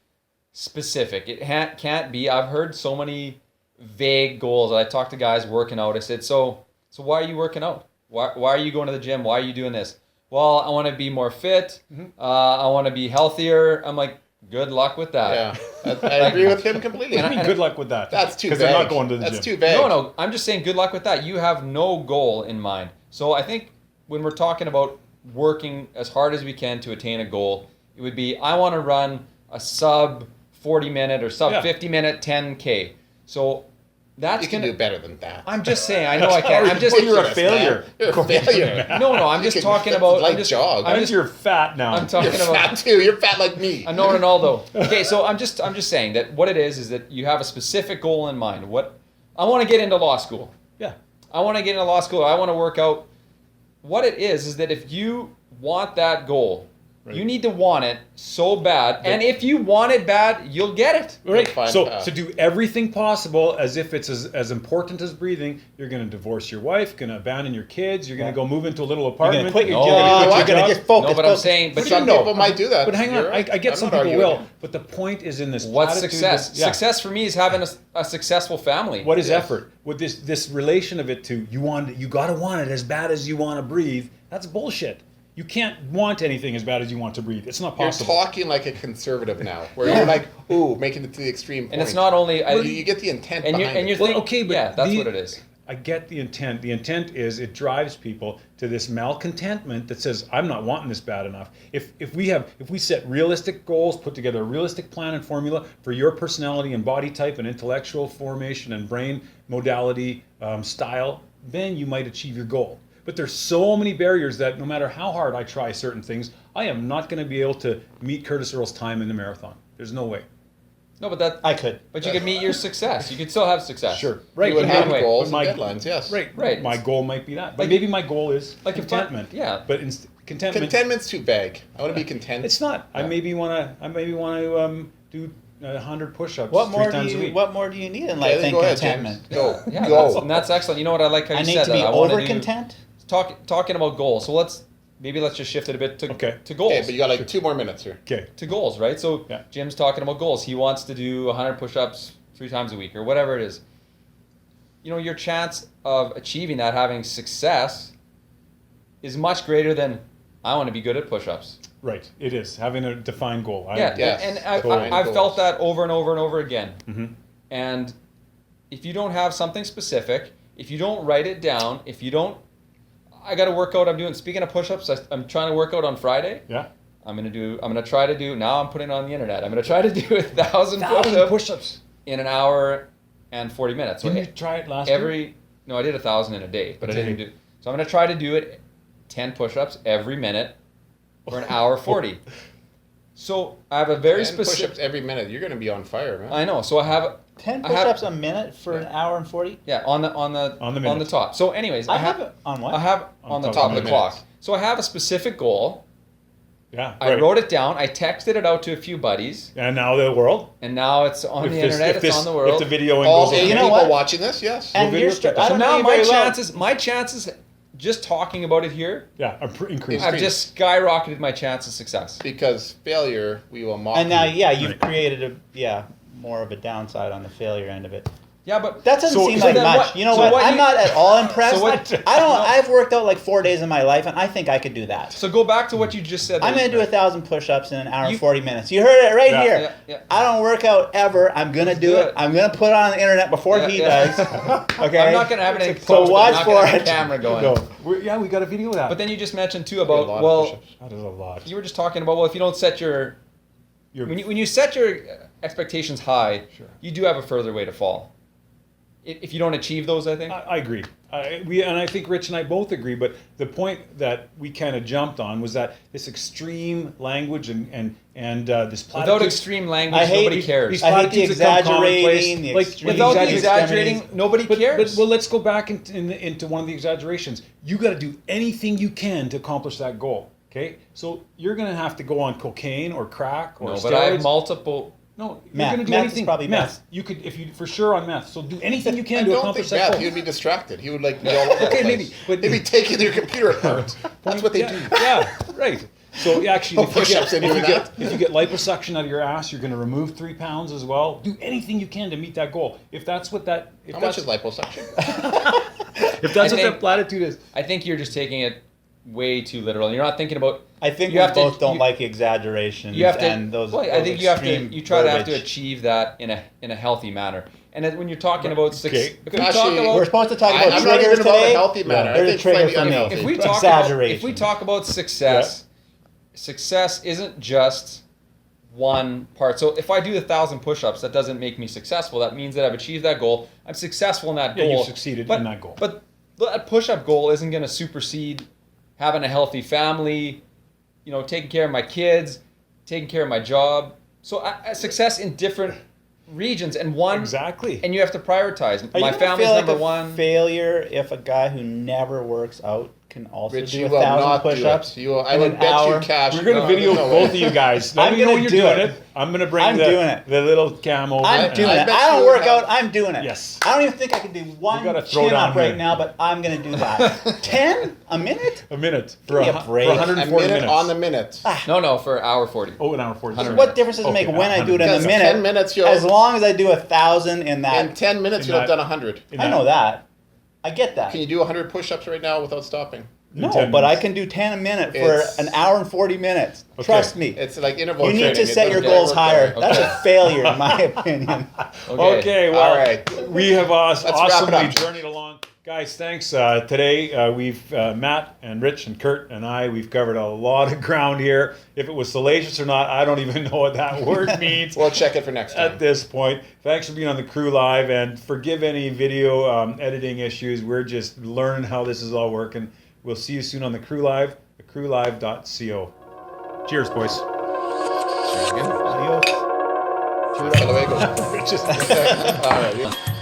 [SPEAKER 4] specific. It can't be. I've heard so many vague goals. I talk to guys working out. I said, so why are you working out? Why are you going to the gym? Why are you doing this? Well, I want to be more fit. I want to be healthier. I'm like, good luck with that.
[SPEAKER 2] Yeah, I agree with him completely.
[SPEAKER 1] What do you mean, good luck with that.
[SPEAKER 2] That's too vague.
[SPEAKER 1] Because they're not going to the
[SPEAKER 2] That's
[SPEAKER 1] gym.
[SPEAKER 2] too vague.
[SPEAKER 4] No, I'm just saying good luck with that. You have no goal in mind. So I think when we're talking about working as hard as we can to attain a goal, it would be, I want to run a sub 40 minute or sub 50 minute 10K. So that's
[SPEAKER 2] You can
[SPEAKER 4] going
[SPEAKER 2] do better than that.
[SPEAKER 4] I'm just saying, I know I can. I'm just,
[SPEAKER 1] You're a
[SPEAKER 2] Ridiculous,
[SPEAKER 1] failure.
[SPEAKER 2] man. You're a failure.
[SPEAKER 4] no, I'm just
[SPEAKER 2] can-
[SPEAKER 4] talking
[SPEAKER 2] it's
[SPEAKER 4] about,
[SPEAKER 2] like
[SPEAKER 4] I'm just,
[SPEAKER 2] jog.
[SPEAKER 4] I'm
[SPEAKER 1] And
[SPEAKER 4] just,
[SPEAKER 1] you're fat now.
[SPEAKER 4] I'm talking
[SPEAKER 2] You're
[SPEAKER 4] about,
[SPEAKER 2] fat too. You're fat like me.
[SPEAKER 4] I know Ronaldo. Okay, so I'm just saying that what it is that you have a specific goal in mind. What I want to get into law school.
[SPEAKER 1] Yeah.
[SPEAKER 4] I want to get into law school. I want to work out. What it is that if you want that goal, you need to want it so bad. And if you want it bad, you'll get it.
[SPEAKER 1] Right.
[SPEAKER 2] Find
[SPEAKER 1] So
[SPEAKER 2] out.
[SPEAKER 1] to do everything possible as if it's as important as breathing, you're going to divorce your wife, going to abandon your kids, you're going to go move into a little
[SPEAKER 3] You're
[SPEAKER 1] apartment.
[SPEAKER 3] going to quit your
[SPEAKER 4] No,
[SPEAKER 3] job.
[SPEAKER 2] you know
[SPEAKER 3] You're going
[SPEAKER 1] what?
[SPEAKER 3] to just focus.
[SPEAKER 4] No, but I'm
[SPEAKER 3] focus.
[SPEAKER 4] saying, but
[SPEAKER 2] Some people might do that.
[SPEAKER 1] But hang on,
[SPEAKER 2] You're right.
[SPEAKER 1] I get
[SPEAKER 2] I'm
[SPEAKER 1] some
[SPEAKER 2] not
[SPEAKER 1] people
[SPEAKER 2] arguing
[SPEAKER 1] will.
[SPEAKER 2] with
[SPEAKER 1] But the point is in this.
[SPEAKER 4] what's
[SPEAKER 1] attitude
[SPEAKER 4] success?
[SPEAKER 1] that- yeah.
[SPEAKER 4] Success for me is having a successful family.
[SPEAKER 1] What is
[SPEAKER 2] Yes.
[SPEAKER 1] effort? With this relation of it to you gotta want it as bad as you want to breathe. That's bullshit. You can't want anything as bad as you want to breathe. It's not
[SPEAKER 2] You're
[SPEAKER 1] possible.
[SPEAKER 2] talking like a conservative now, where you're like, ooh, making it to the extreme point.
[SPEAKER 4] And it's not only
[SPEAKER 2] You get the intent
[SPEAKER 4] and
[SPEAKER 2] behind
[SPEAKER 4] you're
[SPEAKER 2] it.
[SPEAKER 1] Well,
[SPEAKER 4] thinking,
[SPEAKER 1] okay, but
[SPEAKER 4] yeah, that's what it is.
[SPEAKER 1] I get the intent. The intent is it drives people to this malcontentment that says, I'm not wanting this bad enough. If we set realistic goals, put together a realistic plan and formula for your personality and body type and intellectual formation and brain modality style, then you might achieve your goal. But there's so many barriers that no matter how hard I try certain things, I am not going to be able to meet Curtis Earl's time in the marathon. There's no way.
[SPEAKER 4] No, but that
[SPEAKER 3] I could.
[SPEAKER 4] But you could meet your success. You could still have success.
[SPEAKER 1] Sure. Right.
[SPEAKER 2] You would
[SPEAKER 1] but
[SPEAKER 2] have
[SPEAKER 1] my-
[SPEAKER 2] goals
[SPEAKER 1] but
[SPEAKER 2] and deadlines, yes.
[SPEAKER 1] Right. My goal might be that. But
[SPEAKER 4] Like-
[SPEAKER 1] maybe my goal is
[SPEAKER 4] like if I-
[SPEAKER 1] contentment.
[SPEAKER 4] yeah.
[SPEAKER 1] But contentment.
[SPEAKER 2] Contentment's too vague. I want to be content.
[SPEAKER 1] It's not. I maybe want to do 100 push-ups
[SPEAKER 3] What more
[SPEAKER 1] 3 times a week.
[SPEAKER 3] What more do you need in
[SPEAKER 2] Okay,
[SPEAKER 3] life
[SPEAKER 2] then
[SPEAKER 3] than
[SPEAKER 2] go ahead,
[SPEAKER 3] contentment?
[SPEAKER 2] James. Go.
[SPEAKER 4] Yeah,
[SPEAKER 2] Go.
[SPEAKER 4] that's excellent. You know what I like how you
[SPEAKER 3] I need
[SPEAKER 4] said
[SPEAKER 3] to be
[SPEAKER 4] that. I wanna
[SPEAKER 3] over
[SPEAKER 4] do-
[SPEAKER 3] content.
[SPEAKER 4] Talking about goals. So let's just shift it a bit to goals.
[SPEAKER 2] Okay, but you got like 2 more minutes here.
[SPEAKER 1] Okay.
[SPEAKER 4] To goals, right? So
[SPEAKER 1] Yeah.
[SPEAKER 4] Jim's talking about goals. He wants to do 100 push-ups 3 times a week or whatever it is. You know, your chance of achieving that, having success, is much greater than I want to be good at push-ups.
[SPEAKER 1] Right. It is having a defined goal.
[SPEAKER 2] Yes,
[SPEAKER 4] and
[SPEAKER 2] defined
[SPEAKER 4] I've
[SPEAKER 2] goals.
[SPEAKER 4] felt that over and over and over again.
[SPEAKER 1] Mm-hmm.
[SPEAKER 4] And if you don't have something specific, if you don't write it down, if you don't, I got to work out. Speaking of push-ups, I'm trying to work out on Friday.
[SPEAKER 1] Yeah.
[SPEAKER 4] I'm gonna try to do. Now I'm putting it on the internet. I'm gonna try to do 1,000
[SPEAKER 1] 1,000
[SPEAKER 4] push-ups
[SPEAKER 1] push-ups.
[SPEAKER 4] in an hour and 40 minutes. So
[SPEAKER 1] Didn't you try it last year?
[SPEAKER 4] no, I did 1,000 in a day, but I
[SPEAKER 1] Day.
[SPEAKER 4] didn't do. So I'm gonna try to do it 10 push-ups every minute for an hour 40. So I have a very
[SPEAKER 2] 10
[SPEAKER 4] specific.
[SPEAKER 2] push-ups every minute. You're going to be on fire, man.
[SPEAKER 4] I know. So I have
[SPEAKER 3] 10
[SPEAKER 4] I have-
[SPEAKER 3] push-ups a minute for an hour and 40?
[SPEAKER 4] yeah on the
[SPEAKER 1] minute.
[SPEAKER 4] top. So anyways,
[SPEAKER 3] I have it on what?
[SPEAKER 4] I have on the top of the clock. So I have a specific goal.
[SPEAKER 1] Yeah.
[SPEAKER 4] I
[SPEAKER 1] right.
[SPEAKER 4] wrote it down. I texted it out to a few buddies,
[SPEAKER 1] And now the world.
[SPEAKER 4] and now it's on
[SPEAKER 1] If
[SPEAKER 4] the
[SPEAKER 1] this-
[SPEAKER 4] internet.
[SPEAKER 1] if
[SPEAKER 4] It's
[SPEAKER 1] this-
[SPEAKER 4] on the world.
[SPEAKER 1] If the video
[SPEAKER 2] All
[SPEAKER 1] goes
[SPEAKER 2] 8
[SPEAKER 3] you know
[SPEAKER 2] people
[SPEAKER 3] what?
[SPEAKER 2] watching this, yes.
[SPEAKER 3] And
[SPEAKER 1] video
[SPEAKER 3] you're
[SPEAKER 1] skip.
[SPEAKER 3] I
[SPEAKER 4] So
[SPEAKER 3] don't know
[SPEAKER 4] now
[SPEAKER 3] you very well.
[SPEAKER 4] my chances, just talking about it here,
[SPEAKER 1] Yeah, increase.
[SPEAKER 4] I've just skyrocketed my chance of success.
[SPEAKER 2] Because failure, we will mock
[SPEAKER 3] And now,
[SPEAKER 2] you.
[SPEAKER 3] yeah, you've
[SPEAKER 1] Right.
[SPEAKER 3] created more of a downside on the failure end of it.
[SPEAKER 4] Yeah, but
[SPEAKER 3] That doesn't
[SPEAKER 1] So-
[SPEAKER 3] seem
[SPEAKER 1] so
[SPEAKER 3] like
[SPEAKER 4] then
[SPEAKER 3] much.
[SPEAKER 4] what-
[SPEAKER 3] You know
[SPEAKER 4] so
[SPEAKER 3] what?
[SPEAKER 4] what
[SPEAKER 3] I'm
[SPEAKER 4] you-
[SPEAKER 3] not at all impressed.
[SPEAKER 4] So what-
[SPEAKER 3] I've worked out like 4 days of my life, and I think I could do that.
[SPEAKER 4] so go back to what you just said.
[SPEAKER 3] I'm
[SPEAKER 4] there.
[SPEAKER 3] going to do 1,000 push-ups in an hour
[SPEAKER 4] You-
[SPEAKER 3] and 40 minutes. You heard it right
[SPEAKER 1] Yeah.
[SPEAKER 3] here.
[SPEAKER 4] Yeah, yeah.
[SPEAKER 3] I don't work out ever. I'm going to do
[SPEAKER 4] do
[SPEAKER 3] it.
[SPEAKER 4] it.
[SPEAKER 3] I'm going to put it on the internet before
[SPEAKER 4] Yeah,
[SPEAKER 3] he
[SPEAKER 4] yeah.
[SPEAKER 3] does. Okay?
[SPEAKER 4] I'm not going to have anything
[SPEAKER 3] So
[SPEAKER 4] posted.
[SPEAKER 3] watch
[SPEAKER 4] I'm not gonna
[SPEAKER 3] for
[SPEAKER 4] have a
[SPEAKER 3] it.
[SPEAKER 4] camera going.
[SPEAKER 1] No. We got a video of that.
[SPEAKER 4] But then you just mentioned too
[SPEAKER 2] A
[SPEAKER 4] about
[SPEAKER 2] lot of
[SPEAKER 4] well,
[SPEAKER 2] push-ups.
[SPEAKER 1] That is a lot.
[SPEAKER 4] you were just talking about well, if you don't set your when you set your expectations high,
[SPEAKER 1] Sure.
[SPEAKER 4] you do have a further way to fall. If you don't achieve those, I think.
[SPEAKER 1] I agree. I think Rich and I both agree. But the point that we kind of jumped on was that this extreme language and this
[SPEAKER 4] Without
[SPEAKER 1] platitude-
[SPEAKER 4] extreme language,
[SPEAKER 3] I hate
[SPEAKER 4] nobody
[SPEAKER 3] these-
[SPEAKER 4] cares.
[SPEAKER 1] these
[SPEAKER 3] I hate the
[SPEAKER 1] platitudes that come commonplace,
[SPEAKER 3] exaggerating, the
[SPEAKER 1] like,
[SPEAKER 3] extreme
[SPEAKER 4] Without the
[SPEAKER 3] extremities.
[SPEAKER 4] exaggerating, nobody
[SPEAKER 1] But
[SPEAKER 4] cares.
[SPEAKER 1] well, let's go back into one of the exaggerations. You got to do anything you can to accomplish that goal. Okay, so you're going to have to go on cocaine or crack or
[SPEAKER 4] no,
[SPEAKER 1] steroids.
[SPEAKER 4] but I have multiple.
[SPEAKER 1] No, you're
[SPEAKER 3] Meth.
[SPEAKER 1] going to do
[SPEAKER 3] Meth is
[SPEAKER 1] anything.
[SPEAKER 3] probably
[SPEAKER 1] meth.
[SPEAKER 3] best.
[SPEAKER 1] You could, if you for sure on meth. So do anything you
[SPEAKER 2] I
[SPEAKER 1] can to
[SPEAKER 2] don't
[SPEAKER 1] accomplish
[SPEAKER 2] think
[SPEAKER 1] that
[SPEAKER 2] Beth,
[SPEAKER 1] goal.
[SPEAKER 2] he would be distracted. He would like be all over
[SPEAKER 1] Okay,
[SPEAKER 2] the place.
[SPEAKER 1] maybe, but-
[SPEAKER 2] He'd be taking your computer apart. That's what they
[SPEAKER 1] yeah,
[SPEAKER 2] do.
[SPEAKER 1] Yeah, right. So actually, if you,
[SPEAKER 2] Push-ups
[SPEAKER 1] get,
[SPEAKER 2] and
[SPEAKER 1] if, you
[SPEAKER 2] doing
[SPEAKER 1] get, if you get liposuction out of your ass, you're going to remove 3 pounds as well. Do anything you can to meet that goal. If that's what that, if
[SPEAKER 2] How
[SPEAKER 1] that's,
[SPEAKER 2] much is liposuction?
[SPEAKER 1] if that's
[SPEAKER 4] I
[SPEAKER 1] what
[SPEAKER 4] think-
[SPEAKER 1] that platitude is,
[SPEAKER 4] I think you're just taking it way too literal. You're not thinking about.
[SPEAKER 3] I think
[SPEAKER 4] You
[SPEAKER 3] we
[SPEAKER 4] have to-
[SPEAKER 3] both don't
[SPEAKER 4] you-
[SPEAKER 3] like exaggerations
[SPEAKER 4] You have to.
[SPEAKER 3] and those.
[SPEAKER 4] well, I
[SPEAKER 3] those
[SPEAKER 4] think you have to.
[SPEAKER 3] extreme
[SPEAKER 4] You try to have to
[SPEAKER 3] verbiage.
[SPEAKER 4] achieve that in a healthy manner. And then when you're talking about
[SPEAKER 1] Okay.
[SPEAKER 4] if we
[SPEAKER 2] Actually,
[SPEAKER 4] talk
[SPEAKER 3] We're
[SPEAKER 4] about
[SPEAKER 3] supposed to talk about
[SPEAKER 2] I'm not
[SPEAKER 3] triggers
[SPEAKER 2] even about a
[SPEAKER 3] today.
[SPEAKER 2] healthy manner.
[SPEAKER 3] They're
[SPEAKER 2] I
[SPEAKER 3] the
[SPEAKER 2] think
[SPEAKER 3] trigger
[SPEAKER 2] slightly
[SPEAKER 3] for me.
[SPEAKER 2] unhealthy.
[SPEAKER 4] if we talk about
[SPEAKER 3] Exaggeration.
[SPEAKER 4] if we talk about success isn't just one part. So if I do 1,000 push-ups, that doesn't make me successful. That means that I've achieved that goal. I'm successful in that
[SPEAKER 1] Yeah,
[SPEAKER 4] goal.
[SPEAKER 1] you've succeeded in that goal.
[SPEAKER 4] But that push-up goal isn't going to supersede having a healthy family, taking care of my kids, taking care of my job. So success in different regions and one
[SPEAKER 1] exactly.
[SPEAKER 4] and you have to prioritize.
[SPEAKER 3] Are
[SPEAKER 4] My
[SPEAKER 3] you gonna
[SPEAKER 4] family's
[SPEAKER 3] feel like
[SPEAKER 4] number
[SPEAKER 3] a
[SPEAKER 4] one.
[SPEAKER 3] failure if a guy who never works out can also
[SPEAKER 2] Rich,
[SPEAKER 3] do
[SPEAKER 2] you will
[SPEAKER 3] 1,000
[SPEAKER 2] not do
[SPEAKER 3] push-ups?
[SPEAKER 2] it. You will, I
[SPEAKER 3] in
[SPEAKER 2] would
[SPEAKER 3] an
[SPEAKER 2] bet
[SPEAKER 3] hour?
[SPEAKER 2] you cash.
[SPEAKER 1] We're going to video
[SPEAKER 2] there's no way.
[SPEAKER 1] both of you guys. Let
[SPEAKER 3] I'm
[SPEAKER 1] me know
[SPEAKER 3] gonna
[SPEAKER 1] when you're
[SPEAKER 3] do
[SPEAKER 1] doing
[SPEAKER 3] it.
[SPEAKER 1] it. I'm going to bring
[SPEAKER 3] I'm doing it.
[SPEAKER 1] the little cam over.
[SPEAKER 3] I'm
[SPEAKER 1] and-
[SPEAKER 3] doing
[SPEAKER 2] I
[SPEAKER 3] it.
[SPEAKER 2] bet
[SPEAKER 3] I don't
[SPEAKER 2] you
[SPEAKER 3] work
[SPEAKER 2] have-
[SPEAKER 3] out. I'm doing it.
[SPEAKER 1] Yes.
[SPEAKER 3] I don't even think I can do one
[SPEAKER 1] gotta throw
[SPEAKER 3] chin
[SPEAKER 1] down
[SPEAKER 3] up right
[SPEAKER 1] here.
[SPEAKER 3] now, but I'm going to do that. 10 a minute?
[SPEAKER 1] a minute for,
[SPEAKER 3] Give me a
[SPEAKER 1] for
[SPEAKER 3] break.
[SPEAKER 1] 140
[SPEAKER 2] A minute
[SPEAKER 1] minutes.
[SPEAKER 2] on the minute.
[SPEAKER 4] No, for hour 40.
[SPEAKER 1] Oh, an hour 40.
[SPEAKER 4] 100
[SPEAKER 3] What difference does it make
[SPEAKER 1] Okay,
[SPEAKER 3] when I do it in a
[SPEAKER 2] Because
[SPEAKER 3] minute?
[SPEAKER 2] 10 minutes, you'll,
[SPEAKER 3] As long as I do 1,000 in that.
[SPEAKER 2] in 10 minutes,
[SPEAKER 1] in
[SPEAKER 2] you'll have
[SPEAKER 1] that-
[SPEAKER 2] done 100.
[SPEAKER 1] In
[SPEAKER 3] I know that. I get that.
[SPEAKER 2] Can you do 100 push-ups right now without stopping?
[SPEAKER 3] No,
[SPEAKER 1] 10
[SPEAKER 3] but I
[SPEAKER 1] minutes.
[SPEAKER 3] can do 10 a minute for
[SPEAKER 2] It's-
[SPEAKER 3] an hour and 40 minutes.
[SPEAKER 1] Okay.
[SPEAKER 3] Trust me.
[SPEAKER 2] It's like interval
[SPEAKER 3] You need
[SPEAKER 2] training.
[SPEAKER 3] to
[SPEAKER 2] It
[SPEAKER 3] set your
[SPEAKER 2] doesn't
[SPEAKER 3] goals
[SPEAKER 2] work
[SPEAKER 3] higher.
[SPEAKER 2] that way.
[SPEAKER 3] That's a failure, in my opinion.
[SPEAKER 1] Okay, well,
[SPEAKER 2] All right.
[SPEAKER 1] we have
[SPEAKER 2] wrap it
[SPEAKER 1] awesomely
[SPEAKER 2] up.
[SPEAKER 1] journeyed along. Guys, thanks. Today, we've, Matt and Rich and Kurt and I, we've covered a lot of ground here. If it was salacious or not, I don't even know what that word means.
[SPEAKER 2] We'll check it for next time.
[SPEAKER 1] At this point, thanks for being on the Crew Live, and forgive any video editing issues. We're just learning how this is all working. We'll see you soon on the Crew Live, thecrewlive.co. Cheers, boys.
[SPEAKER 2] Again.
[SPEAKER 3] Adios.
[SPEAKER 2] Hasta luego.
[SPEAKER 1] Just-
[SPEAKER 2] All right.